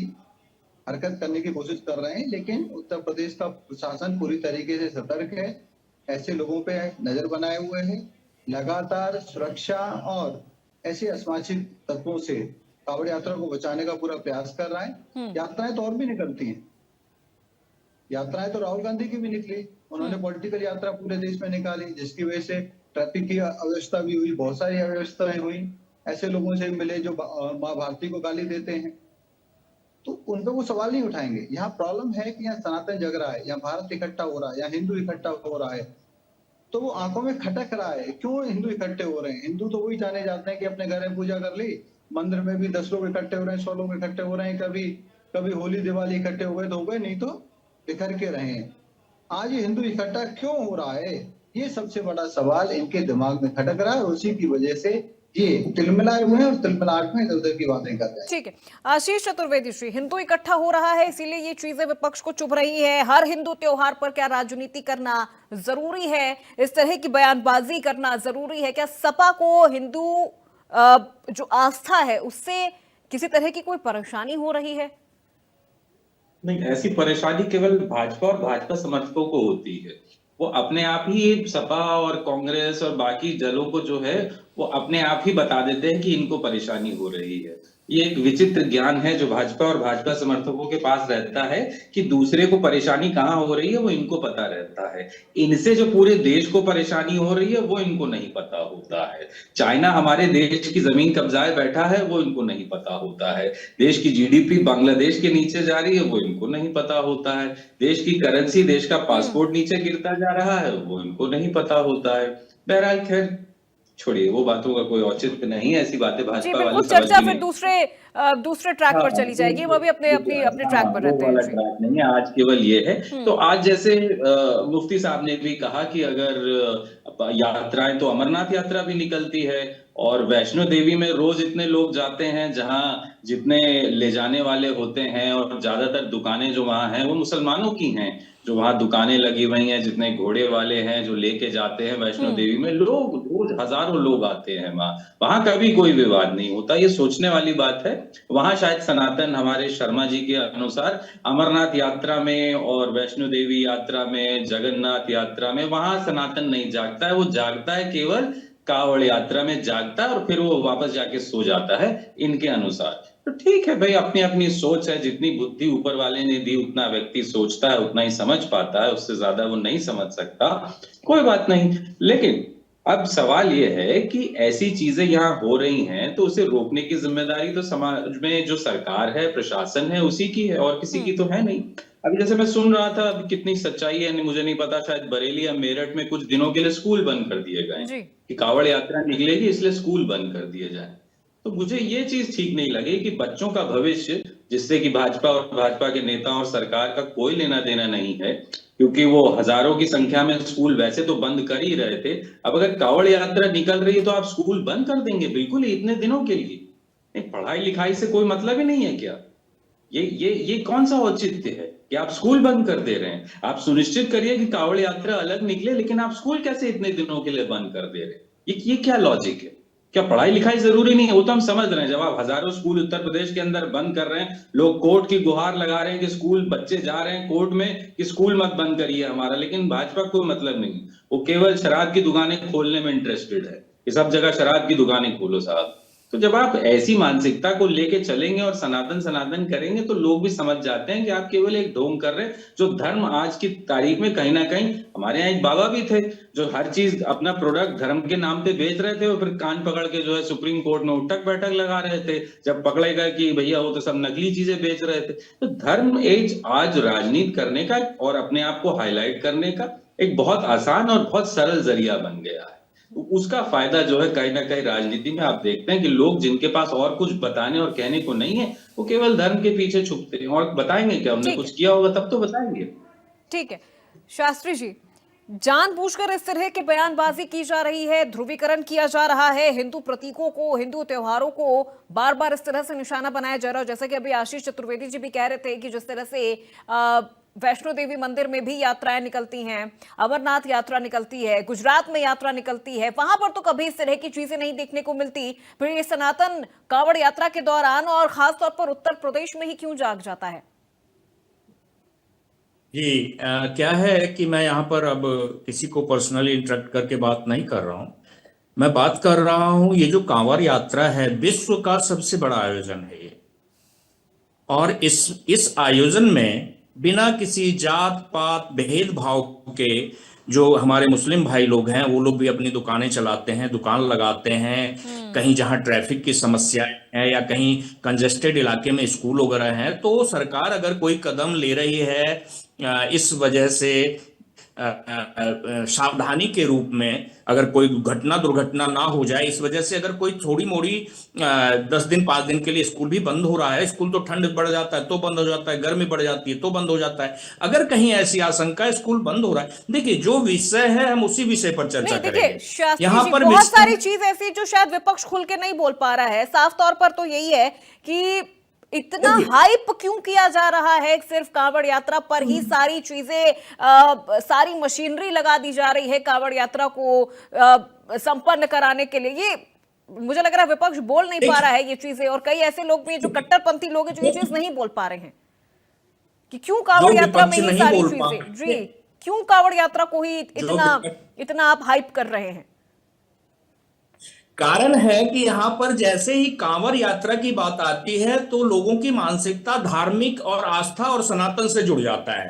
S4: हरकत करने की कोशिश कर रहे हैं। लेकिन उत्तर प्रदेश का प्रशासन पूरी तरीके से सतर्क है, ऐसे लोगों पे नजर बनाए हुए है, लगातार सुरक्षा और ऐसे असामाजिक तत्वों से कावड़ यात्रा को बचाने का पूरा प्रयास कर रहा है। यात्राएं तो और भी निकलती हैं, यात्राएं तो राहुल गांधी की भी निकली, उन्होंने पॉलिटिकल यात्रा पूरे देश में निकाली, जिसकी वजह से ट्रैफिक की अव्यवस्था भी हुई, बहुत सारी अव्यवस्थाएं हुई। ऐसे लोगों से मिले जो माँ भारती को गाली देते हैं, तो उन पर वो सवाल नहीं उठाएंगे। यहाँ प्रॉब्लम है कि यहाँ सनातन जग रहा है, यहाँ भारत इकट्ठा हो रहा है, यहाँ हिंदू इकट्ठा हो रहा है, तो वो आंखों में खटक रहा है। क्यों हिंदू इकट्ठे हो रहे हैं? हिंदू तो वही जाने जाते हैं कि अपने घर में पूजा कर ली, मंदिर में भी 10 लोग इकट्ठे हो रहे हैं, 100 लोग इकट्ठे हो रहे हैं, कभी होली दिवाली इकट्ठे हो गए तो हो गए, नहीं तो बिखर के रहे हैं। आज ये हिंदू इकट्ठा क्यों हो रहा है, ये सबसे बड़ा सवाल इनके दिमाग में खटक रहा है। उसी की वजह से ये तिलमिलाए हुए हैं और तिलमिलाहट में इधर उधर की बातें कर रहे हैं।
S1: ठीक है, आशीष चतुर्वेदी श्री, हिंदू इकट्ठा हो रहा है इसीलिए ये चीजें विपक्ष को चुभ रही है। हर हिंदू त्योहार पर क्या राजनीति करना जरूरी है? इस तरह की बयानबाजी करना जरूरी है? क्या सपा को हिंदू जो आस्था है उससे किसी तरह की कोई परेशानी हो रही है?
S5: नहीं, ऐसी परेशानी केवल भाजपा और भाजपा समर्थकों को होती है। वो अपने आप ही सपा और कांग्रेस और बाकी दलों को जो है वो अपने आप ही बता देते हैं कि इनको परेशानी हो रही है। ये एक विचित्र ज्ञान है जो भाजपा और भाजपा समर्थकों के पास रहता है कि दूसरे को परेशानी कहाँ हो रही है वो इनको पता रहता है। इनसे जो पूरे देश को परेशानी हो रही है वो इनको नहीं पता होता है। चाइना हमारे देश की जमीन कब्जाए बैठा है वो इनको नहीं पता होता है। देश की जीडीपी बांग्लादेश के नीचे जा रही है वो इनको नहीं पता होता है। देश की करेंसी, देश का पासपोर्ट नीचे गिरता जा रहा है वो इनको नहीं पता होता है। बहरहाल खैर छोड़िए, वो बातों का कोई औचित्य नहीं है, ऐसी बातें भाजपा वाले
S1: चर्चा फिर दूसरे ट्रैक पर चली जाएगी, वो भी अपने ट्रैक पर रहते हैं।
S5: ट्रैक नहीं है, आज केवल ये है। तो आज जैसे मुफ्ती साहब ने भी कहा कि अगर यात्राएं, तो अमरनाथ यात्रा भी निकलती है और वैष्णो देवी में रोज इतने लोग जाते हैं, जहां जितने ले जाने वाले होते हैं, और ज्यादातर दुकानें जो वहां हैं वो मुसलमानों की हैं, जो वहां दुकानें लगी हुई हैं, जितने घोड़े वाले हैं जो लेके जाते हैं वैष्णो देवी में, लोग रोज हजारों लोग आते हैं वहां कभी कोई विवाद नहीं होता। ये सोचने वाली बात है। वहां शायद सनातन, हमारे शर्मा जी के अनुसार, अमरनाथ यात्रा में और वैष्णो देवी यात्रा में, जगन्नाथ यात्रा में, वहां सनातन नहीं जागता है। वो जागता है केवल कावड़ यात्रा में जागता है और फिर वो वापस जाके सो जाता है इनके अनुसार। तो ठीक है भाई, अपनी अपनी सोच है, जितनी बुद्धि ऊपर वाले ने दी उतना व्यक्ति सोचता है, उतना ही समझ पाता है, उससे ज्यादा वो नहीं समझ सकता, कोई बात नहीं। लेकिन अब सवाल ये है कि ऐसी चीजें यहाँ हो रही हैं तो उसे रोकने की जिम्मेदारी तो समाज में जो सरकार है, प्रशासन है, उसी की है, और किसी की तो है नहीं। अभी जैसे मैं सुन रहा था, अभी कितनी सच्चाई है मुझे नहीं पता, शायद बरेली या मेरठ में कुछ दिनों के लिए स्कूल बंद कर दिए गए कि कावड़ यात्रा निकलेगी इसलिए स्कूल बंद कर दिए जाए। तो मुझे ये चीज ठीक नहीं लगी कि बच्चों का भविष्य, जिससे कि भाजपा और भाजपा के नेताओं और सरकार का कोई लेना देना नहीं है, क्योंकि वो हजारों की संख्या में स्कूल वैसे तो बंद कर ही रहे थे। अब अगर कावड़ यात्रा निकल रही है तो आप स्कूल बंद कर देंगे बिल्कुल इतने दिनों के लिए? पढ़ाई लिखाई से कोई मतलब ही नहीं है क्या? ये कौन सा औचित्य है कि आप स्कूल बंद कर दे रहे हैं? आप सुनिश्चित करिए कि कावड़ यात्रा अलग निकले, लेकिन आप स्कूल कैसे इतने दिनों के लिए बंद कर दे रहे हैं? ये क्या लॉजिक है? क्या पढ़ाई लिखाई जरूरी नहीं है? वो तो हम समझ रहे हैं, जब आप हजारों स्कूल उत्तर प्रदेश के अंदर बंद कर रहे हैं, लोग कोर्ट की गुहार लगा रहे हैं कि स्कूल, बच्चे जा रहे हैं कोर्ट में कि स्कूल मत बंद करिए हमारा, लेकिन भाजपा को मतलब नहीं, वो केवल शराब की दुकानें खोलने में इंटरेस्टेड है कि सब जगह शराब की दुकानें खोलो साहब। तो जब आप ऐसी मानसिकता को लेके चलेंगे और सनातन करेंगे तो लोग भी समझ जाते हैं कि आप केवल एक ढोंग कर रहे हैं। जो धर्म आज की तारीख में कहीं ना कहीं, हमारे यहाँ एक बाबा भी थे जो हर चीज अपना प्रोडक्ट धर्म के नाम पे बेच रहे थे और फिर कान पकड़ के जो है सुप्रीम कोर्ट में उठक बैठक लगा रहे थे जब पकड़े गए कि भैया वो तो सब नकली चीजें बेच रहे थे। तो धर्म एज आज राजनीति करने का और अपने आप को हाईलाइट करने का एक बहुत आसान और बहुत सरल जरिया बन गया है। उसका फायदा जो है कहीं ना कहीं राजनीति में आप देखते हैं कि लोग जिनके पास और कुछ बताने और कहने को नहीं है, वो केवल धर्म के पीछे छुपते हैं। और बताएंगे क्या, हमने
S1: ठीक
S5: कुछ
S1: है।
S5: किया होगा तब तो बताएंगे।
S1: ठीक है शास्त्री जी, जानबूझकर इस तरह की बयानबाजी की जा रही है, ध्रुवीकरण किया जा रहा है, हिंदू प्रतीकों को, हिंदू त्योहारों को बार बार इस तरह से निशाना बनाया जा रहा है। जैसे कि अभी आशीष चतुर्वेदी जी भी कह रहे थे कि जिस तरह से वैष्णो देवी मंदिर में भी यात्राएं निकलती हैं, अमरनाथ यात्रा निकलती है, गुजरात में यात्रा निकलती है, वहां पर तो कभी इस तरह की चीजें नहीं देखने को मिलती, फिर ये सनातन कांवड़ यात्रा के दौरान और खासतौर पर उत्तर प्रदेश में ही क्यों जाग जाता है?
S6: जी क्या है कि मैं यहाँ पर अब किसी को पर्सनली इंटरेक्ट करके बात नहीं कर रहा हूँ। मैं बात कर रहा हूँ, ये जो कांवड़ यात्रा है विश्व का सबसे बड़ा आयोजन है ये। और इस आयोजन में बिना किसी जात पात भेदभाव के जो हमारे मुस्लिम भाई लोग हैं वो लोग भी अपनी दुकानें चलाते हैं, दुकान लगाते हैं। कहीं जहां ट्रैफिक की समस्या है या कहीं कंजेस्टेड इलाके में स्कूल वगैरह हैं, तो सरकार अगर कोई कदम ले रही है इस वजह से सावधानी के रूप में, अगर कोई घटना दुर्घटना ना हो जाए इस वजह से, अगर कोई थोड़ी मोड़ी 10 दिन 5 दिन के लिए स्कूल भी बंद हो रहा है, स्कूल तो ठंड बढ़ जाता है तो बंद हो जाता है, गर्मी बढ़ जाती है तो बंद हो जाता है, अगर कहीं ऐसी आशंका स्कूल बंद हो रहा है, देखिए जो विषय है हम उसी विषय पर चर्चा
S1: नहीं, देखिए
S6: करेंगे।
S1: शास्त्री
S6: यहाँ
S1: जी,
S6: पर
S1: बहुत सारी चीज ऐसी जो शायद विपक्ष खुल के नहीं बोल पा रहा है। साफ तौर पर तो यही है कि इतना हाइप क्यों किया जा रहा है, सिर्फ कांवड़ यात्रा पर ही सारी चीजें, सारी मशीनरी लगा दी जा रही है कांवड़ यात्रा को संपन्न कराने के लिए। ये मुझे लग रहा है विपक्ष बोल नहीं पा रहा है ये चीजें, और कई ऐसे लोग भी हैं जो कट्टरपंथी लोग हैं जो ये चीज नहीं बोल पा रहे हैं कि क्यों कांवड़ यात्रा में ही सारी चीजें, जी क्यों कांवड़ यात्रा को ही इतना आप हाइप कर रहे हैं?
S6: कारण है कि यहाँ पर जैसे ही कांवड़ यात्रा की बात आती है तो लोगों की मानसिकता धार्मिक और आस्था और सनातन से जुड़ जाता है।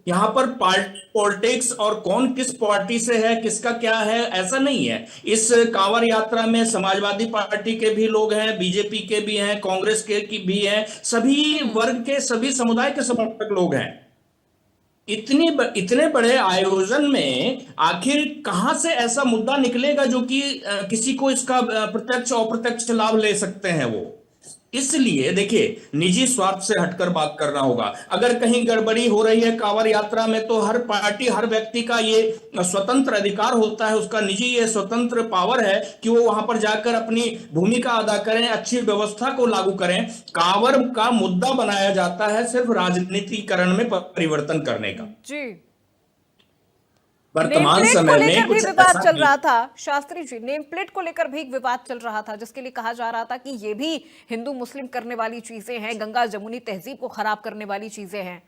S6: यहाँ पर पॉलिटिक्स और कौन किस पार्टी से है, किसका क्या है, ऐसा नहीं है। इस कांवड़ यात्रा में समाजवादी पार्टी के भी लोग हैं, बीजेपी के भी हैं, कांग्रेस के की भी हैं, सभी वर्ग के सभी समुदाय के समर्थक लोग हैं। इतने बड़े आयोजन में आखिर कहां से ऐसा मुद्दा निकलेगा जो कि किसी को इसका प्रत्यक्ष और अप्रत्यक्ष लाभ ले सकते हैं वो। इसलिए देखिए, निजी स्वार्थ से हटकर बात करना होगा। अगर कहीं गड़बड़ी हो रही है कांवड़ यात्रा में तो हर पार्टी हर व्यक्ति का ये स्वतंत्र अधिकार होता है, उसका निजी ये स्वतंत्र पावर है कि वो वहां पर जाकर अपनी भूमिका अदा करें, अच्छी व्यवस्था को लागू करें। कांवड़ का मुद्दा बनाया जाता है सिर्फ राजनीतिकरण में परिवर्तन करने का।
S1: जी,
S6: वर्तमान
S1: नेम प्लेट
S6: समय
S1: को
S6: में
S1: लेकर भी
S6: कुछ
S1: विवाद
S6: ऐसा
S1: चल रहा था शास्त्री जी, नेम प्लेट को लेकर भी एक विवाद चल रहा था जिसके लिए कहा जा रहा था कि ये भी हिंदू मुस्लिम करने वाली चीजें हैं, गंगा जमुनी तहजीब को खराब करने वाली चीजें हैं।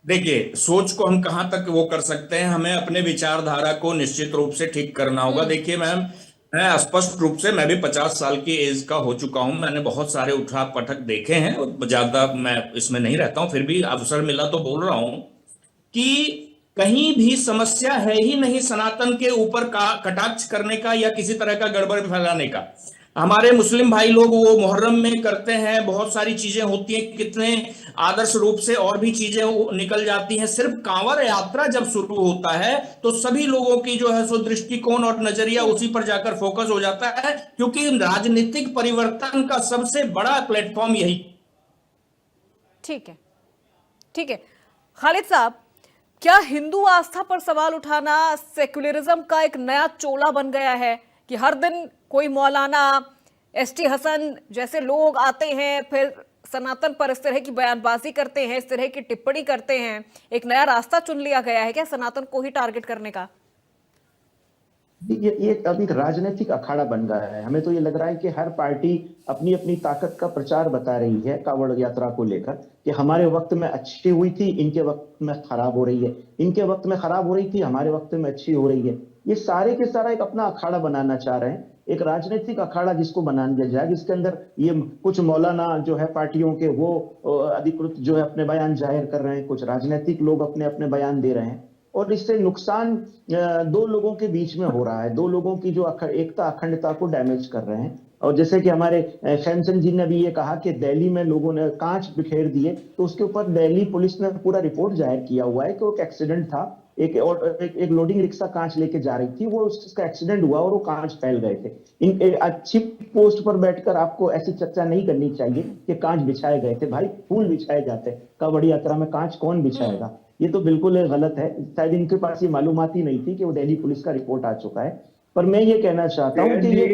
S6: देखिए, सोच को हम कहां तक वो कर सकते हैं, हमें अपने विचारधारा को निश्चित रूप से ठीक करना होगा। देखिए मैम, मैं स्पष्ट रूप से, मैं भी 50 साल की एज का हो चुका हूं, मैंने बहुत सारे उठा पटक देखे हैं, ज्यादा मैं इसमें नहीं रहता हूं, फिर भी अवसर मिला तो बोल रहा हूं कि कहीं भी समस्या है ही नहीं सनातन के ऊपर कटाक्ष करने का या किसी तरह का गड़बड़ फैलाने का। हमारे मुस्लिम भाई लोग वो मुहर्रम में करते हैं, बहुत सारी चीजें होती हैं, कितने आदर्श रूप से और भी चीजें निकल जाती हैं। सिर्फ कांवड़ यात्रा जब शुरू होता है तो सभी लोगों की जो है सो दृष्टिकोण और नजरिया उसी पर जाकर फोकस हो जाता है, क्योंकि राजनीतिक परिवर्तन का सबसे बड़ा प्लेटफॉर्म यही।
S1: ठीक है, ठीक है खालिद साहब, क्या हिंदू आस्था पर सवाल उठाना सेक्युलरिज्म का एक नया चोला बन गया है कि हर दिन कोई मौलाना एसटी हसन जैसे लोग आते हैं, फिर सनातन पर इस तरह की बयानबाजी करते हैं, इस तरह की टिप्पणी करते हैं, एक नया रास्ता चुन लिया गया है क्या सनातन को ही टारगेट करने का?
S7: ये अभी राजनीतिक अखाड़ा बन गया है। हमें तो ये लग रहा है कि हर पार्टी अपनी अपनी ताकत का प्रचार बता रही है कांवड़ यात्रा को लेकर कि हमारे वक्त में अच्छी हुई थी, इनके वक्त में खराब हो रही है, इनके वक्त में खराब हो रही थी, हमारे वक्त में अच्छी हो रही है। ये सारे के सारा एक अपना अखाड़ा बनाना चाह रहे हैं, एक राजनीतिक अखाड़ा जिसको बना दिया जाए, जिसके अंदर ये कुछ मौलाना जो है पार्टियों के वो अधिकृत जो है अपने बयान जाहिर कर रहे हैं, कुछ राजनीतिक लोग अपने अपने बयान दे रहे हैं, और इससे नुकसान दो लोगों के बीच में हो रहा है। दो लोगों की जो एकता अखंडता को डैमेज कर रहे हैं। और जैसे कि हमारे शैमसन जी ने भी ये कहा कि दिल्ली में लोगों ने कांच बिखेर दिए, तो उसके ऊपर दिल्ली पुलिस ने पूरा रिपोर्ट जाहिर किया हुआ है कि वो एक एक्सीडेंट था, एक लोडिंग रिक्शा कांच लेके जा रही थी, वो उसका एक्सीडेंट हुआ और वो कांच फैल गए थे। एक अच्छी पोस्ट पर बैठकर आपको ऐसी चर्चा नहीं करनी चाहिए कि कांच बिछाए गए थे। भाई फूल बिछाए जाते हैं, कांवड़ी यात्रा में कांच कौन बिछाएगा? ये तो बिल्कुल गलत है। शायद इनके पास ये मालूमात ही नहीं थी कि वो दिल्ली पुलिस का रिपोर्ट आ चुका है। पर मैं ये कहना चाहता हूँ कि ये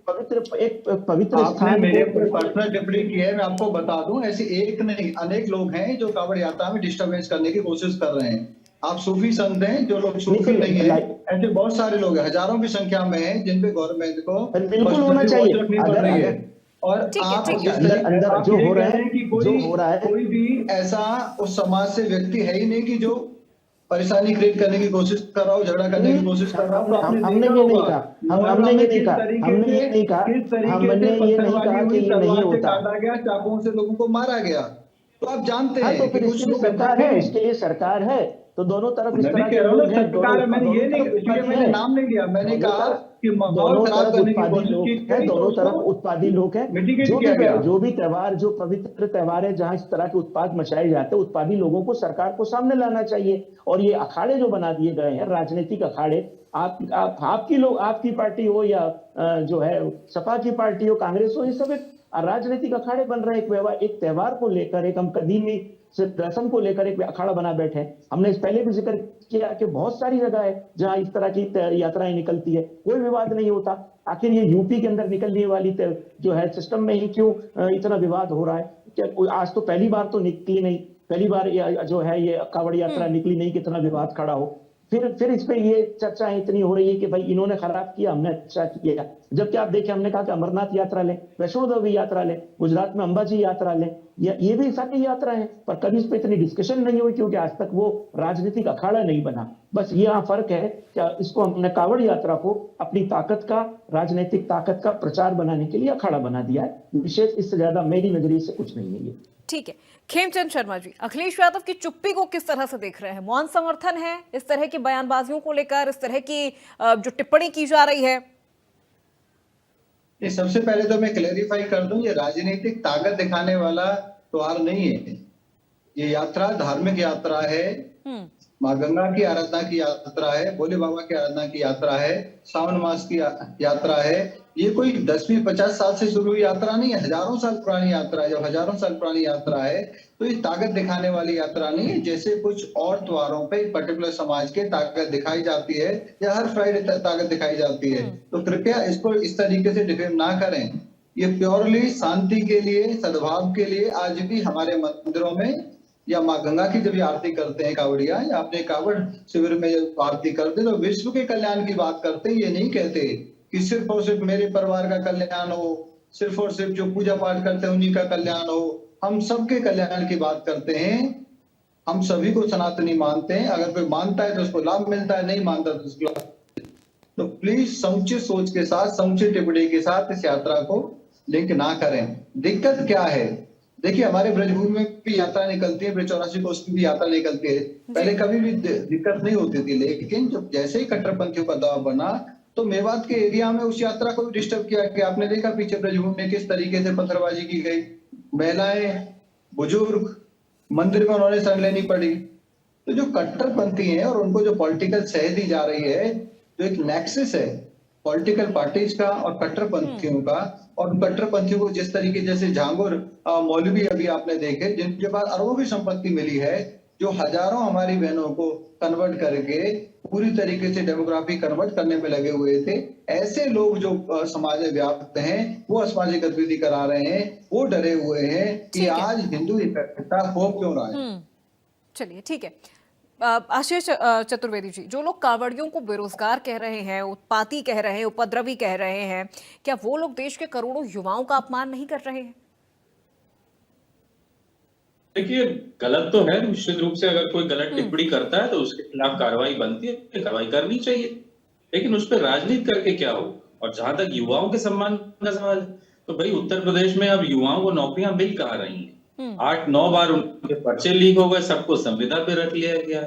S7: पवित्र
S4: आपने
S7: स्थान
S4: मेरे
S7: को
S4: ऊपर पर्सनल टिप्पणी की है, मैं आपको बता दूं, ऐसे एक नहीं अनेक लोग हैं जो कांवड़ यात्रा में डिस्टर्बेंस करने की कोशिश कर रहे हैं। आप सूफी संत हैं, जो लोग सूफी नहीं है, ऐसे बहुत सारे लोग हैं, हजारों की संख्या में हैं, जिन पे गवर्नमेंट को
S7: बिल्कुल होना चाहिए।
S4: रखनी पड़ रही है। और आप
S7: अंदर जो हो रहा है, जो हो रहा है,
S4: कोई भी ऐसा उस समाज से व्यक्ति है ही नहीं कि जो परेशानी क्रिएट करने की कोशिश कर रहा हो, झगड़ा करने की कोशिश कर रहा हो।
S7: हमने ये नहीं कहा, हमने ये नहीं कहा, हमने ये नहीं कहा, हमने ये नहीं कहा कि ये नहीं होता।
S4: काटा गया, चाकुओं से लोगों को मारा गया, तो आप जानते हैं
S7: तो फिर
S4: कुछ
S7: इसके लिए सरकार है, इसके लिए सरकार है, तो दोनों तरफ इस तरह के लोग हैं।
S4: सरकार, मैंने ये नहीं, इसलिए मैंने नाम नहीं लिया, मैंने कहा कि माहौल खराब करने की कोशिश की गई,
S7: दोनों तरफ उत्पादी लोग हैं। जो भी त्योहार, जो पवित्र त्योहार है, जहां इस तरह के उत्पाद मचाए जाते हैं, उत्पादी लोगों को सरकार को सामने लाना चाहिए। और ये अखाड़े जो बना दिए गए हैं, राजनीतिक अखाड़े, आपकी लोग, आपकी पार्टी हो या जो है सपा की पार्टी हो, कांग्रेस हो, ये सब एक राजनीतिक अखाड़े बन रहे हैं। एक त्योहार को लेकर, एक हम कदीमी रस्म को लेकर एक अखाड़ा बना बैठे हैं। हमने इस पहले भी जिक्र किया कि बहुत सारी जगह है जहां इस तरह की यात्राएं निकलती है, कोई विवाद नहीं होता। आखिर ये यूपी के अंदर निकलने वाली जो है सिस्टम में ही क्यों इतना विवाद हो रहा है? क्या आज तो पहली बार तो निकली नहीं, पहली बार जो है ये कांवड़ यात्रा निकली नहीं, कितना विवाद खड़ा हो। फिर इस पे ये चर्चा इतनी हो रही है कि भाई इन्होंने खराब किया, हमने अच्छा किया। जबकि आप देखिए, हमने कहा कि अमरनाथ यात्रा ले, वैष्णो देवी यात्रा ले, गुजरात में अंबाजी यात्रा ले, ये भी सारी यात्रा है, पर कभी इस पे इतनी डिस्कशन नहीं हुई, क्योंकि आज तक वो राजनीतिक अखाड़ा नहीं बना। बस ये यहाँ फर्क है कि इसको हमने कांवड़ यात्रा को अपनी ताकत का, राजनीतिक ताकत का प्रचार बनाने के लिए अखाड़ा बना दिया है। विशेष इससे ज्यादा मेरी नजरिए से कुछ नहीं है ये।
S1: ठीक है, खेमचंद शर्मा जी, अखिलेश यादव की चुप्पी को किस तरह से देख रहे हैं? मौन समर्थन है इस तरह की बयानबाजियों को लेकर, इस तरह की जो टिप्पणी की जा रही है?
S4: ये सबसे पहले तो मैं क्लेरिफाई कर दूं, ये राजनीतिक ताकत दिखाने वाला त्योहार नहीं है। ये यात्रा धार्मिक यात्रा है, माँ गंगा की आराधना की यात्रा है, भोले बाबा की आराधना की यात्रा है, सावन मास की यात्रा है। ये कोई 10-50 साल से शुरू हुई यात्रा नहीं है, हजारों साल पुरानी यात्रा है। जब हजारों साल पुरानी यात्रा है तो ये ताकत दिखाने वाली यात्रा नहीं है, जैसे कुछ और त्योहारों पे पर्टिकुलर समाज के ताकत दिखाई जाती है, या हर फ्राइडे ताकत दिखाई जाती है। तो कृपया इसको इस तरीके से डिफेम ना करें। ये प्योरली शांति के लिए, सद्भाव के लिए आज भी हमारे मंदिरों में, या माँ गंगा की जब आरती करते हैं कावड़िया, या अपने कावड़ शिविर में जब आरती करते हैं, तो विश्व के कल्याण की बात करते हैं। ये नहीं कहते कि सिर्फ और सिर्फ मेरे परिवार का कल्याण हो, सिर्फ और सिर्फ जो पूजा पाठ करते हैं उन्हीं का कल्याण हो। हम सबके कल्याण की बात करते हैं। हम सभी को सनातनी मानते हैं। अगर कोई मानता है तो उसको लाभ मिलता है, नहीं मानता तो उसको लाभ। तो प्लीज समुचित सोच के साथ, समुचित टिप्पणी के साथ इस यात्रा को लिंक ना करें। दिक्कत क्या है? देखिए, हमारे ब्रजभूमि में भी यात्रा निकलती है, 84 कोस की भी यात्रा निकलती है। पहले कभी भी दिक्कत नहीं होती थी, लेकिन जब जैसे ही कट्टरपंथियों का दबाव बना तो मेवात के एरिया में उस यात्रा को भी डिस्टर्ब किया गया। आपने देखा पीछे ब्रजभूमि में किस तरीके से पत्थरबाजी की गई, महिलाएं, बुजुर्ग, मंदिर में उन्होंने संग लेनी पड़ी। तो जो कट्टरपंथी हैं और उनको जो पॉलिटिकल सह दी जा रही है, जो एक नेक्सस है पॉलिटिकल पार्टीज का और कट्टरपंथियों का, और उन कट्टरपंथियों को जिस तरीके, जैसे झांगुर मौलवी अभी आपने देखे, जिनके पास अरबों की संपत्ति मिली है, जो हजारों हमारी बहनों को कन्वर्ट करके पूरी तरीके से डेमोग्राफी कन्वर्ट करने में लगे हुए थे। ऐसे लोग जो समाज में व्याप्त हैं, वो असामाजिक गतिविधि करा रहे हैं, वो डरे हुए हैं कि आज हिंदू इकट्ठा हो क्यों रहा है।
S1: चलिए, ठीक है। आशीष चतुर्वेदी जी, जो लोग कांवड़ियों को बेरोजगार कह रहे हैं, उत्पाती कह रहे हैं, उपद्रवी कह रहे हैं, क्या वो लोग देश के करोड़ों युवाओं का अपमान नहीं कर रहे हैं?
S5: देखिए, गलत तो है निश्चित रूप से। अगर कोई गलत टिप्पणी करता है तो उसके खिलाफ कार्रवाई बनती है, कार्रवाई करनी चाहिए, लेकिन उस पर राजनीति करके क्या हो। और जहां तक युवाओं के सम्मान का सवाल है, तो भाई उत्तर प्रदेश में अब युवाओं को नौकरियां मिल कहाँ रही हैं? 8-9 बार उनके पर्चे लीक हो गए, सबको संविदा पे रख लिया गया।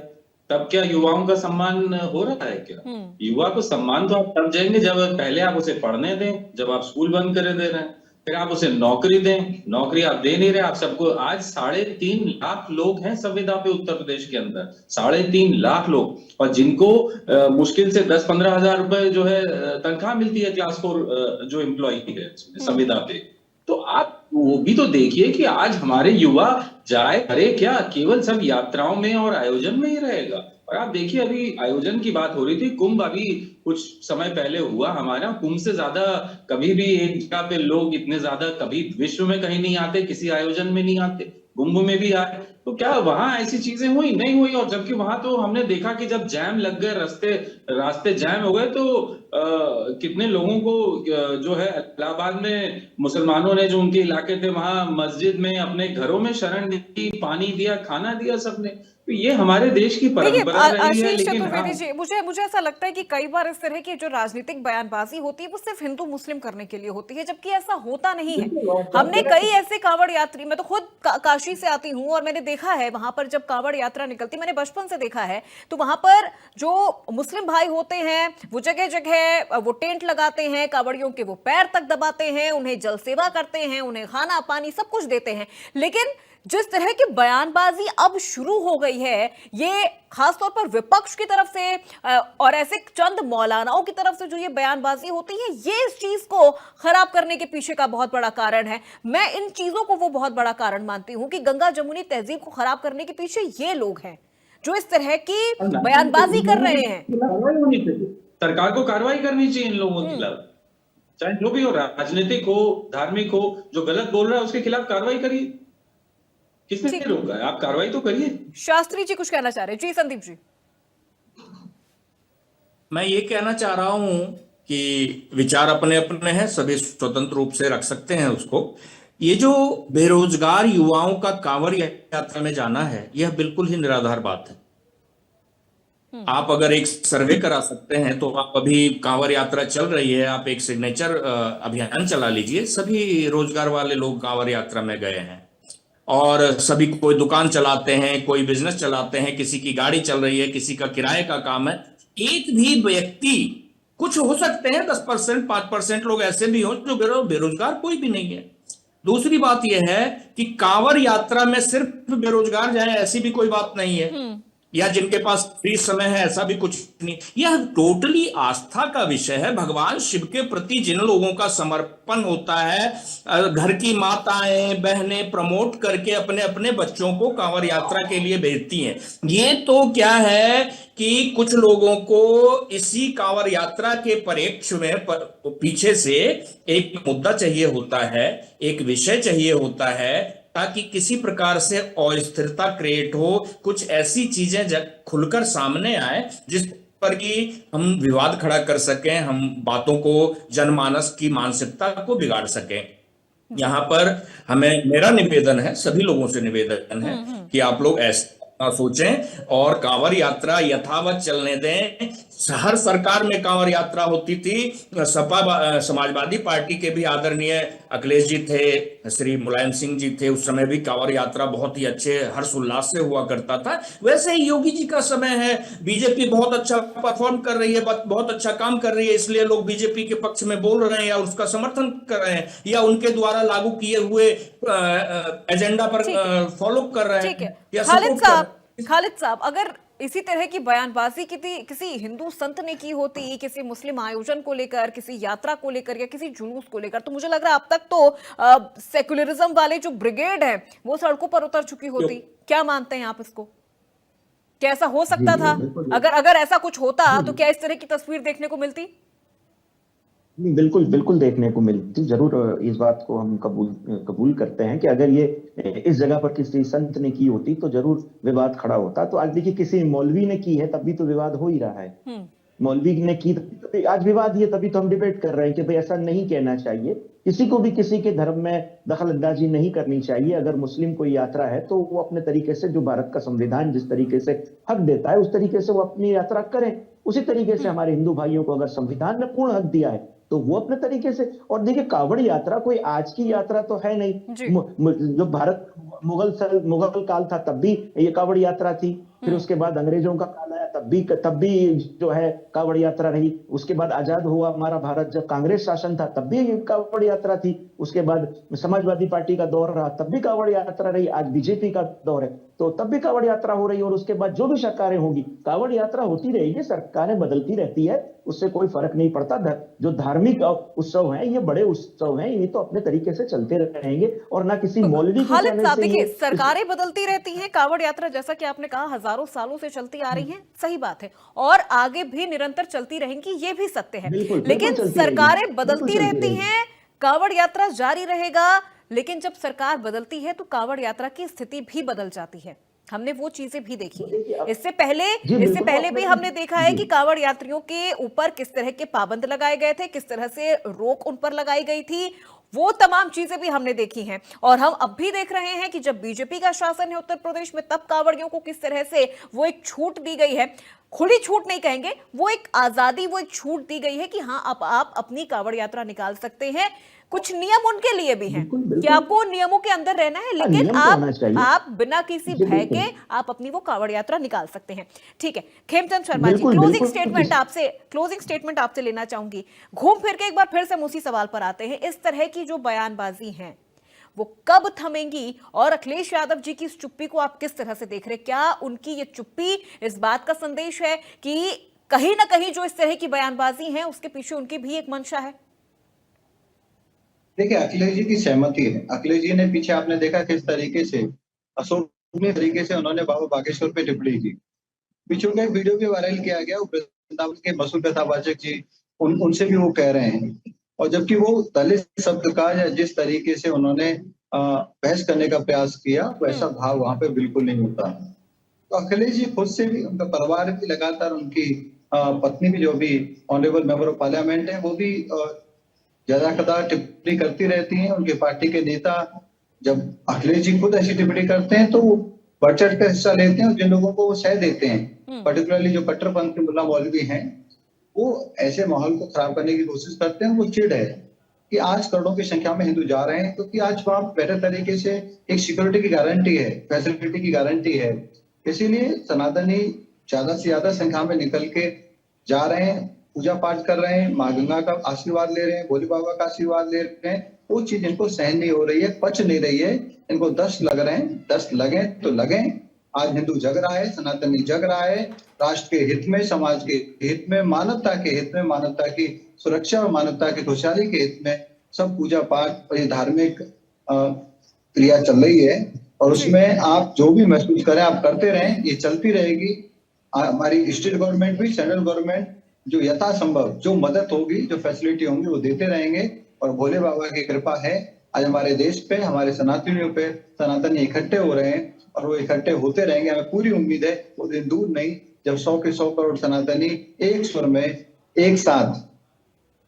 S5: तब क्या युवाओं का सम्मान हो रहा है क्या? युवा को सम्मान तो आप तब देंगे जब पहले आप उसे पढ़ने दें, जब आप स्कूल बंद करे दे रहे हैं, फिर आप उसे नौकरी दें, नौकरी आप दे नहीं रहे। आप सबको आज 3.5 लाख लोग हैं संविदा पे उत्तर प्रदेश के अंदर, 3.5 लाख लोग, और जिनको मुश्किल से 10-15 हजार रुपए जो है तनख्वाह मिलती है क्लास 4 जो एम्प्लॉय है संविदा पे। तो आप वो भी तो देखिए कि आज हमारे युवा जाए करे क्या, केवल सब यात्राओं में और आयोजन में ही रहेगा। और आप देखिए अभी आयोजन की बात हो रही थी, कुंभ अभी कुछ समय पहले हुआ हमारा, कुंभ से ज्यादा कभी भी एक जगह पे लोग इतने ज्यादा कभी विश्व में कहीं नहीं आते, किसी आयोजन में नहीं आते, कुंभ में भी आए। तो क्या वहां ऐसी चीजें हुई? नहीं हुई। और जबकि वहां तो हमने देखा कि जब जैम लग गए, रास्ते जैम हो गए, तो कितने लोगों को जो है इलाहाबाद में मुसलमानों ने जो उनके इलाके थे वहां मस्जिद में अपने घरों में शरण दी, पानी दिया, खाना दिया सबने। तो ये हमारे देश की
S1: देखिए
S5: परंपरा रही है।
S1: आशीष
S5: लेकिन
S1: चतुर्वेदी जी, मुझे ऐसा लगता है कि कई बार इस तरह की जो राजनीतिक बयानबाजी होती है वो सिर्फ हिंदू मुस्लिम करने के लिए होती है, जबकि ऐसा होता नहीं है। हमने कई ऐसे कांवड़ यात्री, मैं तो खुद काशी से आती हूँ और मैंने देखा है वहां पर जब कांवड़ यात्रा निकलती, मैंने बचपन से देखा है, तो वहां पर जो मुस्लिम भाई होते हैं वो जगह जगह वो टेंट लगाते हैं, कांवड़ियों के वो पैर तक दबाते हैं, उन्हें जल सेवा करते हैं, उन्हें खाना पानी सब कुछ देते हैं। लेकिन जिस तरह की बयानबाजी अब शुरू हो गई है, ये खासतौर पर विपक्ष की तरफ से और ऐसे चंद मौलानाओं की तरफ से जो ये बयानबाजी होती है, ये इस चीज को खराब करने के पीछे का बहुत बड़ा कारण है। मैं इन चीजों को वो बहुत बड़ा कारण मानती हूं कि गंगा जमुनी तहजीब को खराब करने के पीछे ये लोग हैं जो इस तरह की बयानबाजी कर रहे हैं।
S5: कार्रवाई होनी चाहिए, सरकार को कार्रवाई करनी चाहिए इन लोगों के खिलाफ, चाहे जो भी हो, राजनीतिक हो, धार्मिक हो, जो गलत बोल रहा है उसके खिलाफ कार्रवाई करिए। किसने रोका है? आप कार्रवाई तो करिए।
S1: शास्त्री जी कुछ कहना चाह रहे हैं? जी संदीप जी।
S6: मैं ये कहना चाह रहा हूं कि विचार अपने अपने हैं, सभी स्वतंत्र रूप से रख सकते हैं उसको। ये जो बेरोजगार युवाओं का कांवड़ यात्रा में जाना है, यह बिल्कुल ही निराधार बात है। आप अगर एक सर्वे करा सकते हैं तो आप अभी कांवड़ यात्रा चल रही है, आप एक सिग्नेचर अभियान चला लीजिए, सभी रोजगार वाले लोग कांवड़ यात्रा में गए हैं और सभी कोई दुकान चलाते हैं, कोई बिजनेस चलाते हैं, किसी की गाड़ी चल रही है, किसी का किराए का काम है। एक भी व्यक्ति, कुछ हो सकते हैं 10%, 5% लोग ऐसे भी हो जो बेरोजगार कोई भी नहीं है। दूसरी बात यह है कि कांवड़ यात्रा में सिर्फ बेरोजगार जाए ऐसी भी कोई बात नहीं है, या जिनके पास फ्री समय है ऐसा भी कुछ नहीं। यह टोटली आस्था का विषय है। भगवान शिव के प्रति जिन लोगों का समर्पण होता है, घर की माताएं बहनें प्रमोट करके अपने अपने बच्चों को कांवड़ यात्रा के लिए भेजती हैं। ये तो क्या है कि कुछ लोगों को इसी कांवड़ यात्रा के परिप्रेक्ष्य में पीछे से एक मुद्दा चाहिए होता है, एक विषय चाहिए होता है, ताकि किसी प्रकार से अस्थिरता क्रिएट हो, कुछ ऐसी चीजें खुलकर सामने आए जिस पर कि हम विवाद खड़ा कर सकें, हम बातों को, जनमानस की मानसिकता को बिगाड़ सकें। यहां पर हमें, मेरा निवेदन है, सभी लोगों से निवेदन है कि आप लोग ऐसा सोचें और कांवड़ यात्रा यथावत चलने दें। हर सरकार में कांवड़ यात्रा होती थी। सपा समाजवादी पार्टी के भी आदरणीय अखिलेश जी थे, श्री मुलायम सिंह जी थे, उस समय भी कांवड़ यात्रा बहुत ही अच्छे हर्षोल्लास से हुआ करता था। वैसे ही योगी जी का समय है, बीजेपी बहुत अच्छा परफॉर्म कर रही है, बहुत अच्छा काम कर रही है, इसलिए लोग बीजेपी के पक्ष में बोल रहे हैं या उसका समर्थन कर रहे हैं या उनके द्वारा लागू किए हुए एजेंडा पर फॉलो कर रहे हैं।
S1: खालिद साहब, अगर इसी तरह की बयानबाजी किसी हिंदू संत ने की होती, किसी मुस्लिम आयोजन को लेकर, किसी यात्रा को लेकर या किसी जुलूस को लेकर, तो मुझे लग रहा है अब तक तो सेक्युलरिज्म वाले जो ब्रिगेड है वो सड़कों पर उतर चुकी होती। क्या मानते हैं आप इसको? क्या ऐसा हो सकता था? अगर ऐसा कुछ होता तो क्या इस तरह की तस्वीर देखने को मिलती?
S7: बिल्कुल बिल्कुल देखने को मिलती। जरूर इस बात को हम कबूल करते हैं कि अगर ये इस जगह पर किसी संत ने की होती तो जरूर विवाद खड़ा होता। तो आज देखिए किसी मौलवी ने की है तब भी तो विवाद हो ही रहा है। मौलवी ने की तभी आज विवाद है, तभी तो हम डिबेट कर रहे हैं कि भाई ऐसा नहीं कहना चाहिए, किसी को भी किसी के धर्म में दखल अंदाजी नहीं करनी चाहिए। अगर मुस्लिम कोई यात्रा है तो वो अपने तरीके से, जो भारत का संविधान जिस तरीके से हक देता है उस तरीके से वो अपनी यात्रा करें। उसी तरीके से हमारे हिंदू भाइयों को अगर संविधान ने पूर्ण हक दिया है तो वो अपने तरीके से। और देखिए कांवड़ यात्रा कोई आज की यात्रा तो है नहीं। जो भारत मुगल काल था तब भी ये कावड़ यात्रा थी, फिर उसके बाद अंग्रेजों का काल आया तब भी जो है कावड़ यात्रा रही, उसके बाद आजाद हुआ हमारा भारत जब कांग्रेस शासन था तब भी कावड़ यात्रा थी, उसके बाद समाजवादी पार्टी का दौर रहा तब भी कावड़ यात्रा रही, आज बीजेपी का दौर है तो तब भी कावड़ यात्रा हो रही है, और उसके बाद जो भी सरकारें होंगी कावड़ यात्रा होती रहेगी, सरकारें बदलती रहती है, उससे कोई फर्क नहीं पड़ता। जो धार्मिक उत्सव हैं ये बड़े उत्सव हैं, ये तो अपने तरीके से चलते रहेंगे और ना किसी मौलवी के
S1: खालिद
S7: कहने
S1: साहब,
S7: से
S1: देखिए सरकारें बदलती रहती हैं, कावड़ यात्रा जैसा कि आपने कहा हजारों सालों से चलती आ रही है, सही बात है, और आगे भी निरंतर चलती रहेंगी, ये भी सत्य है।
S7: बिल्कुल
S1: लेकिन
S7: चलती
S1: सरकारें
S7: रहेगी,
S1: बदलती
S7: बिल्कुल
S1: रहती
S7: चलती
S1: हैं, कावड़ यात्रा जारी रहेगा, लेकिन जब सरकार बदलती है तो कावड़ यात्रा की स्थिति भी बदल जाती है। हमने वो चीजें भी देखी हैं। इससे पहले भी हमने देखा है कि कावड़ यात्रियों के ऊपर किस तरह के पाबंद लगाए गए थे, किस तरह से रोक उन पर लगाई गई थी, वो तमाम चीजें भी हमने देखी हैं। और हम अब भी देख रहे हैं कि जब बीजेपी का शासन है उत्तर प्रदेश में, तब कावड़ियों को किस तरह से वो एक छूट दी गई है, खुली छूट नहीं कहेंगे, वो एक आजादी, वो एक छूट दी गई है कि हाँ अब आप अपनी कावड़ यात्रा निकाल सकते हैं। कुछ नियम उनके लिए भी हैं कि आपको नियमों के अंदर रहना है, लेकिन आप बिना किसी भय के आप अपनी वो कावड़ यात्रा निकाल सकते हैं। ठीक है, खेमचंद शर्मा जी, क्लोजिंग स्टेटमेंट आपसे लेना चाहूंगी। घूम फिर के एक बार फिर से उसी सवाल पर आते हैं, इस तरह की जो बयानबाजी है वो कब थमेंगी, और अखिलेश यादव जी की इस चुप्पी को आप किस तरह से देख रहे हैं? क्या उनकी ये चुप्पी इस बात का संदेश है कि कहीं ना कहीं जो इस तरह की बयानबाजी है उसके पीछे उनकी भी एक मंशा है?
S4: देखिए, अखिलेश जी की सहमति है। अखिलेश जी ने पीछे आपने देखा किस तरीके से अशोभनीय तरीके से उन्होंने बाबा बागेश्वर पे टिप्पणी की। पीछे उनका एक वीडियो भी वायरल किया गया, वृंदावन के मशहूर कथावाचक जी उनसे भी वो कह रहे हैं, और जबकि वो दलित शब्द का या जिस तरीके से उन्होंने बहस करने का प्रयास किया वैसा भाव वहां पे बिल्कुल नहीं होता। तो अखिलेश जी खुद से भी, उनका परिवार भी लगातार, उनकी पत्नी भी जो भी ऑनरेबल मेंबर ऑफ पार्लियामेंट है, वो भी ज्यादा टिप्पणी करती रहती हैं। उनके पार्टी के नेता जब अखिलेश जी खुद ऐसी टिप्पणी करते हैं तो वो बढ़ चढ़ कर हिस्सा लेते हैं, और जिन लोगों को वो सह देते हैं, पर्टिकुलरली जो कट्टरपंथी मुल्ला मौलवी हैं, वो ऐसे माहौल को खराब करने की कोशिश करते हैं। वो चिढ़ है कि आज करोड़ों की संख्या में हिंदू जा रहे हैं, क्योंकि आज वहां बेहतर तरीके से एक सिक्योरिटी की गारंटी है, फैसिलिटी की गारंटी है, इसीलिए सनातनी ज्यादा से ज्यादा संख्या में निकल के जा रहे हैं, पूजा पाठ कर रहे हैं, माँ गंगा का आशीर्वाद ले रहे हैं, भोले बाबा का आशीर्वाद ले रहे हैं। वो चीज इनको सहन नहीं हो रही है, पच नहीं रही है, इनको 10 लग रहे हैं, 10 लगे तो लगे। आज हिंदू जग रहा है, सनातनी जग रहा है, राष्ट्र के हित में, समाज के हित में, मानवता के हित में, मानवता की सुरक्षा और मानवता की खुशहाली के हित में सब पूजा पाठ और ये धार्मिक क्रिया चल रही है, और उसमें आप जो भी महसूस करें आप करते रहें, ये चलती रहेगी। हमारी स्टेट गवर्नमेंट भी, सेंट्रल गवर्नमेंट जो यथासंभव जो मदद होगी, जो फैसिलिटी होंगी वो देते रहेंगे, और भोले बाबा की कृपा है आज हमारे देश पे, हमारे सनातनियों पे। सनातनी इकट्ठे हो रहे हैं और वो इकट्ठे होते रहेंगे। हमें पूरी उम्मीद है वो दिन दूर नहीं जब 100 के 100 करोड़ सनातनी एक स्वर में एक साथ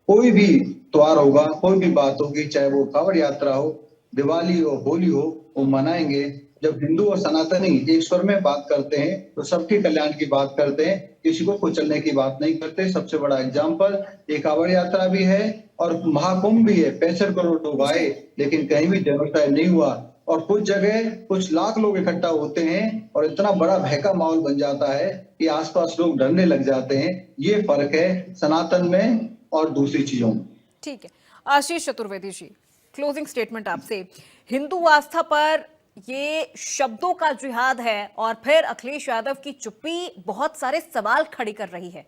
S4: कोई भी त्योहार होगा, कोई भी बात होगी, चाहे वो कावड़ यात्रा हो, दिवाली हो, होली हो, वो मनाएंगे। जब हिंदू और सनातनी एक स्वर में बात करते हैं तो सबके कल्याण की बात करते हैं, किसी को कुचलने की बात नहीं करते। सबसे बड़ा एग्जाम्पल ये कावड़ यात्रा भी है और महाकुंभ भी है। 65 करोड़ लोग आए लेकिन कहीं भी जेनोसाइड नहीं हुआ, और कुछ जगह कुछ लाख लोग इकट्ठा होते हैं और इतना बड़ा भय का माहौल बन जाता है कि आसपास लोग डरने लग जाते हैं। ये फर्क है सनातन में और दूसरी चीजों में।
S1: ठीक है, आशीष चतुर्वेदी जी, क्लोजिंग स्टेटमेंट आपसे। हिंदू आस्था पर ये शब्दों का जिहाद है और फिर अखिलेश यादव की चुप्पी बहुत सारे सवाल खड़ी कर रही है।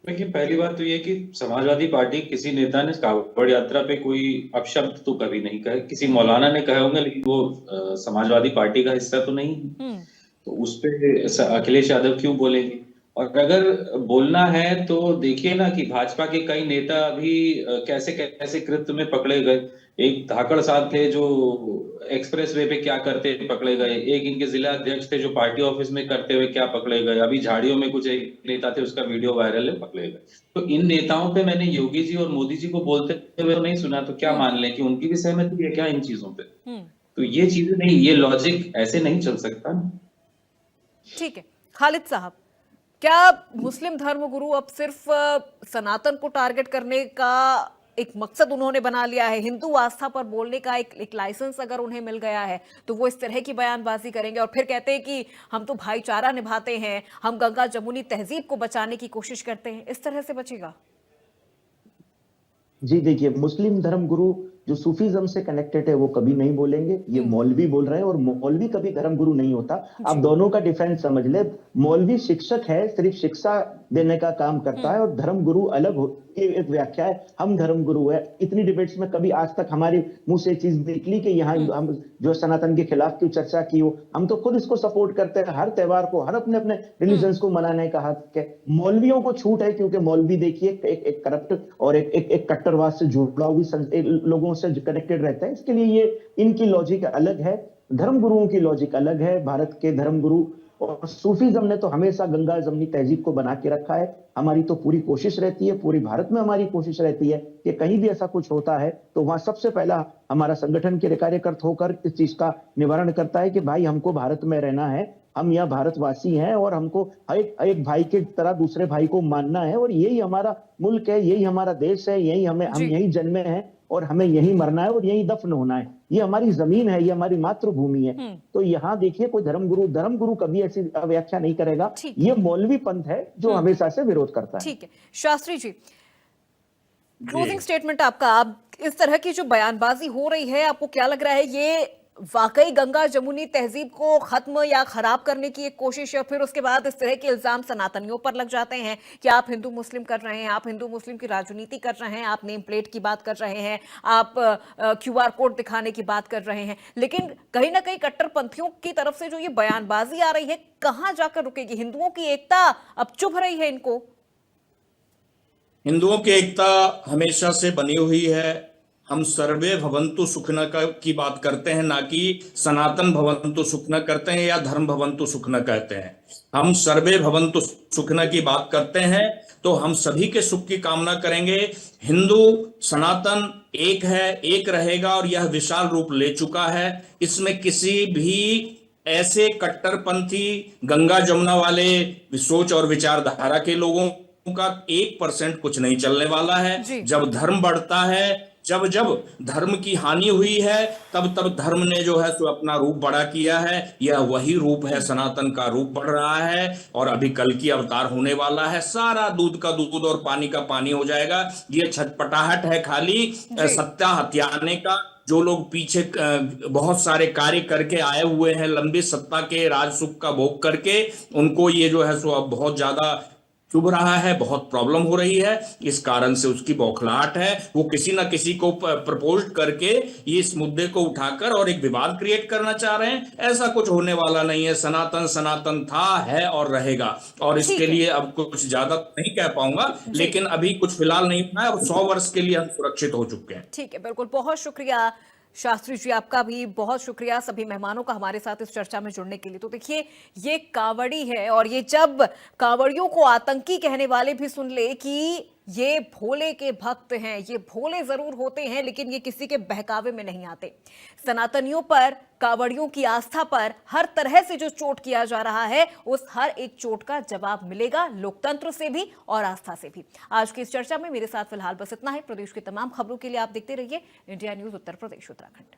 S5: देखिए, पहली बात तो ये कि समाजवादी पार्टी किसी नेता ने कावड़ यात्रा पे कोई अपशब्द तो कभी नहीं कहे। किसी मौलाना ने कहे होंगे, लेकिन वो समाजवादी पार्टी का हिस्सा तो नहीं है, तो उस पे अखिलेश यादव क्यों बोलेंगे? और अगर बोलना है तो देखिए ना कि भाजपा के कई नेता अभी कैसे कैसे कृत्य में पकड़े गए। एक धाकड़ साहब थे जो एक्सप्रेस वे पे क्या करते पकड़े गए, एक इनके जिला अध्यक्ष थे जो पार्टी ऑफिस में करते हुए क्या पकड़े गए, अभी झाड़ियों में कुछ एक नेता थे उसका वीडियो वायरल है, पकड़े गए। तो इन नेताओं पे मैंने योगी जी और मोदी जी को बोलते हुए नहीं सुना, तो क्या मान लें कि उनकी भी सहमति है क्या इन चीजों पे? तो ये चीजें नहीं, ये लॉजिक ऐसे नहीं चल सकता।
S1: ठीक है, खालिद साहब, क्या मुस्लिम धर्मगुरु अब सिर्फ सनातन को टारगेट करने का एक मकसद उन्होंने बना लिया है, हिंदू आस्था पर बोलने का एक लाइसेंस अगर उन्हें मिल गया है तो वो इस तरह की बयानबाजी करेंगे और फिर कहते हैं कि हम तो भाईचारा निभाते हैं, हम गंगा जमुनी तहजीब को बचाने की कोशिश करते हैं। इस तरह से बचेगा?
S7: जी देखिए, मुस्लिम धर्मगुरु जो सूफीज्म से कनेक्टेड है वो कभी नहीं बोलेंगे। ये मौलवी बोल रहे हैं और मौलवी कभी धर्मगुरु नहीं होता। आप दोनों का डिफरेंस समझ ले। मौलवी शिक्षक है, सिर्फ शिक्षा देने का काम करता है और धर्मगुरु अलग ये एक व्याख्या है। हम धर्मगुरु है। इतनी डिबेट्स में कभी आज तक हमारे मुंह से चीज निकली कि यहाँ हम जो सनातन के खिलाफ की चर्चा की हो। हम तो खुद इसको सपोर्ट करते हैं। हर त्योहार को, हर अपने अपने रिलीजन्स को मनाने का हक है। मौलवियों को छूट है क्योंकि मौलवी देखिए एक करप्ट और एक कट्टरवाद से जुड़ा हुआ लोगों से कनेक्टेड रहता है। इसके लिए ये इनकी लॉजिक अलग है, धर्मगुरुओं की लॉजिक अलग है। भारत के धर्मगुरु और सूफीज्म ने तो हमेशा गंगा जमुनी तहजीब को बना के रखा है। हमारी तो पूरी कोशिश रहती है, पूरी भारत में हमारी कोशिश रहती है कि कहीं भी ऐसा कुछ होता है तो वहां सबसे पहला हमारा संगठन के कार्यकर्ता होकर इस चीज का निवारण करता है कि भाई हमको भारत में रहना है, हम यहाँ भारतवासी हैं और हमको एक भाई के तरह दूसरे भाई को मानना है और यही हमारा मुल्क है, यही हमारा देश है, यही हम यही जन्मे हैं और हमें यहीं मरना है और यहीं दफन होना है। ये हमारी जमीन है, ये हमारी मातृभूमि है। तो यहाँ देखिए कोई धर्मगुरु कभी ऐसी व्याख्या नहीं करेगा। ये मौलवी पंथ है जो हमेशा से विरोध करता है।
S1: ठीक है शास्त्री जी, क्लोजिंग स्टेटमेंट आपका। आप इस तरह की जो बयानबाजी हो रही है, आपको क्या लग रहा है ये वाकई गंगा जमुनी तहजीब को खत्म या खराब करने की एक कोशिश है? फिर उसके बाद इस तरह के इल्जाम सनातनियों पर लग जाते हैं कि आप हिंदू मुस्लिम कर रहे हैं, आप हिंदू मुस्लिम की राजनीति कर रहे हैं, आप नेम प्लेट की बात कर रहे हैं, आप QR कोड दिखाने की बात कर रहे हैं। लेकिन कहीं ना कहीं कट्टरपंथियों की तरफ से जो ये बयानबाजी आ रही है, कहां जाकर रुकेगी? हिंदुओं की एकता अब चुभ रही है इनको।
S6: हिंदुओं की एकता हमेशा से बनी हुई है। हम सर्वे भवन्तु सुखिनः की बात करते हैं, ना कि सनातन भवन्तु सुखिनः करते हैं या धर्म भवन्तु सुखिनः कहते हैं। हम सर्वे भवन्तु सुखिनः की बात करते हैं तो हम सभी के सुख की कामना करेंगे। हिंदू सनातन एक है, एक रहेगा और यह विशाल रूप ले चुका है। इसमें किसी भी ऐसे कट्टरपंथी गंगा जमुना वाले सोच और विचारधारा के लोगों का 1% कुछ नहीं चलने वाला है। जब धर्म बढ़ता है, जब धर्म की हानि हुई है, तब धर्म ने जो है सो अपना रूप बड़ा किया है। यह वही रूप है, सनातन का रूप बढ़ रहा है और अभी कल की अवतार होने वाला है। सारा दूध का दूध और पानी का पानी हो जाएगा। ये छटपटाहट है खाली सत्ता हथियाने का। जो लोग पीछे बहुत सारे कार्य करके आए हुए हैं, लंबी सत्ता के राज सुख का भोग करके, उनको ये जो है सो अब बहुत ज्यादा चुभ रहा है, बहुत प्रॉब्लम हो रही है। इस कारण से उसकी बौखलाहट है। वो किसी ना किसी को प्रपोज करके इस मुद्दे को उठाकर और एक विवाद क्रिएट करना चाह रहे हैं। ऐसा कुछ होने वाला नहीं है। सनातन था, है और रहेगा। और इसके लिए अब कुछ ज्यादा नहीं कह पाऊंगा, लेकिन अभी कुछ फिलहाल नहीं होना है। अब 100 वर्ष के लिए हम सुरक्षित हो चुके हैं।
S1: ठीक है, बिल्कुल। बहुत शुक्रिया शास्त्री जी, आपका भी बहुत शुक्रिया सभी मेहमानों का हमारे साथ इस चर्चा में जुड़ने के लिए। तो देखिए, ये कांवड़ी है और ये जब कांवड़ियों को आतंकी कहने वाले भी सुन ले कि ये भोले के भक्त हैं, ये भोले जरूर होते हैं लेकिन ये किसी के बहकावे में नहीं आते। सनातनियों पर, कांवड़ियों की आस्था पर हर तरह से जो चोट किया जा रहा है, उस हर एक चोट का जवाब मिलेगा लोकतंत्र से भी और आस्था से भी। आज की इस चर्चा में मेरे साथ फिलहाल बस इतना है। प्रदेश की तमाम खबरों के लिए आप देखते रहिए इंडिया न्यूज उत्तर प्रदेश उत्तराखंड।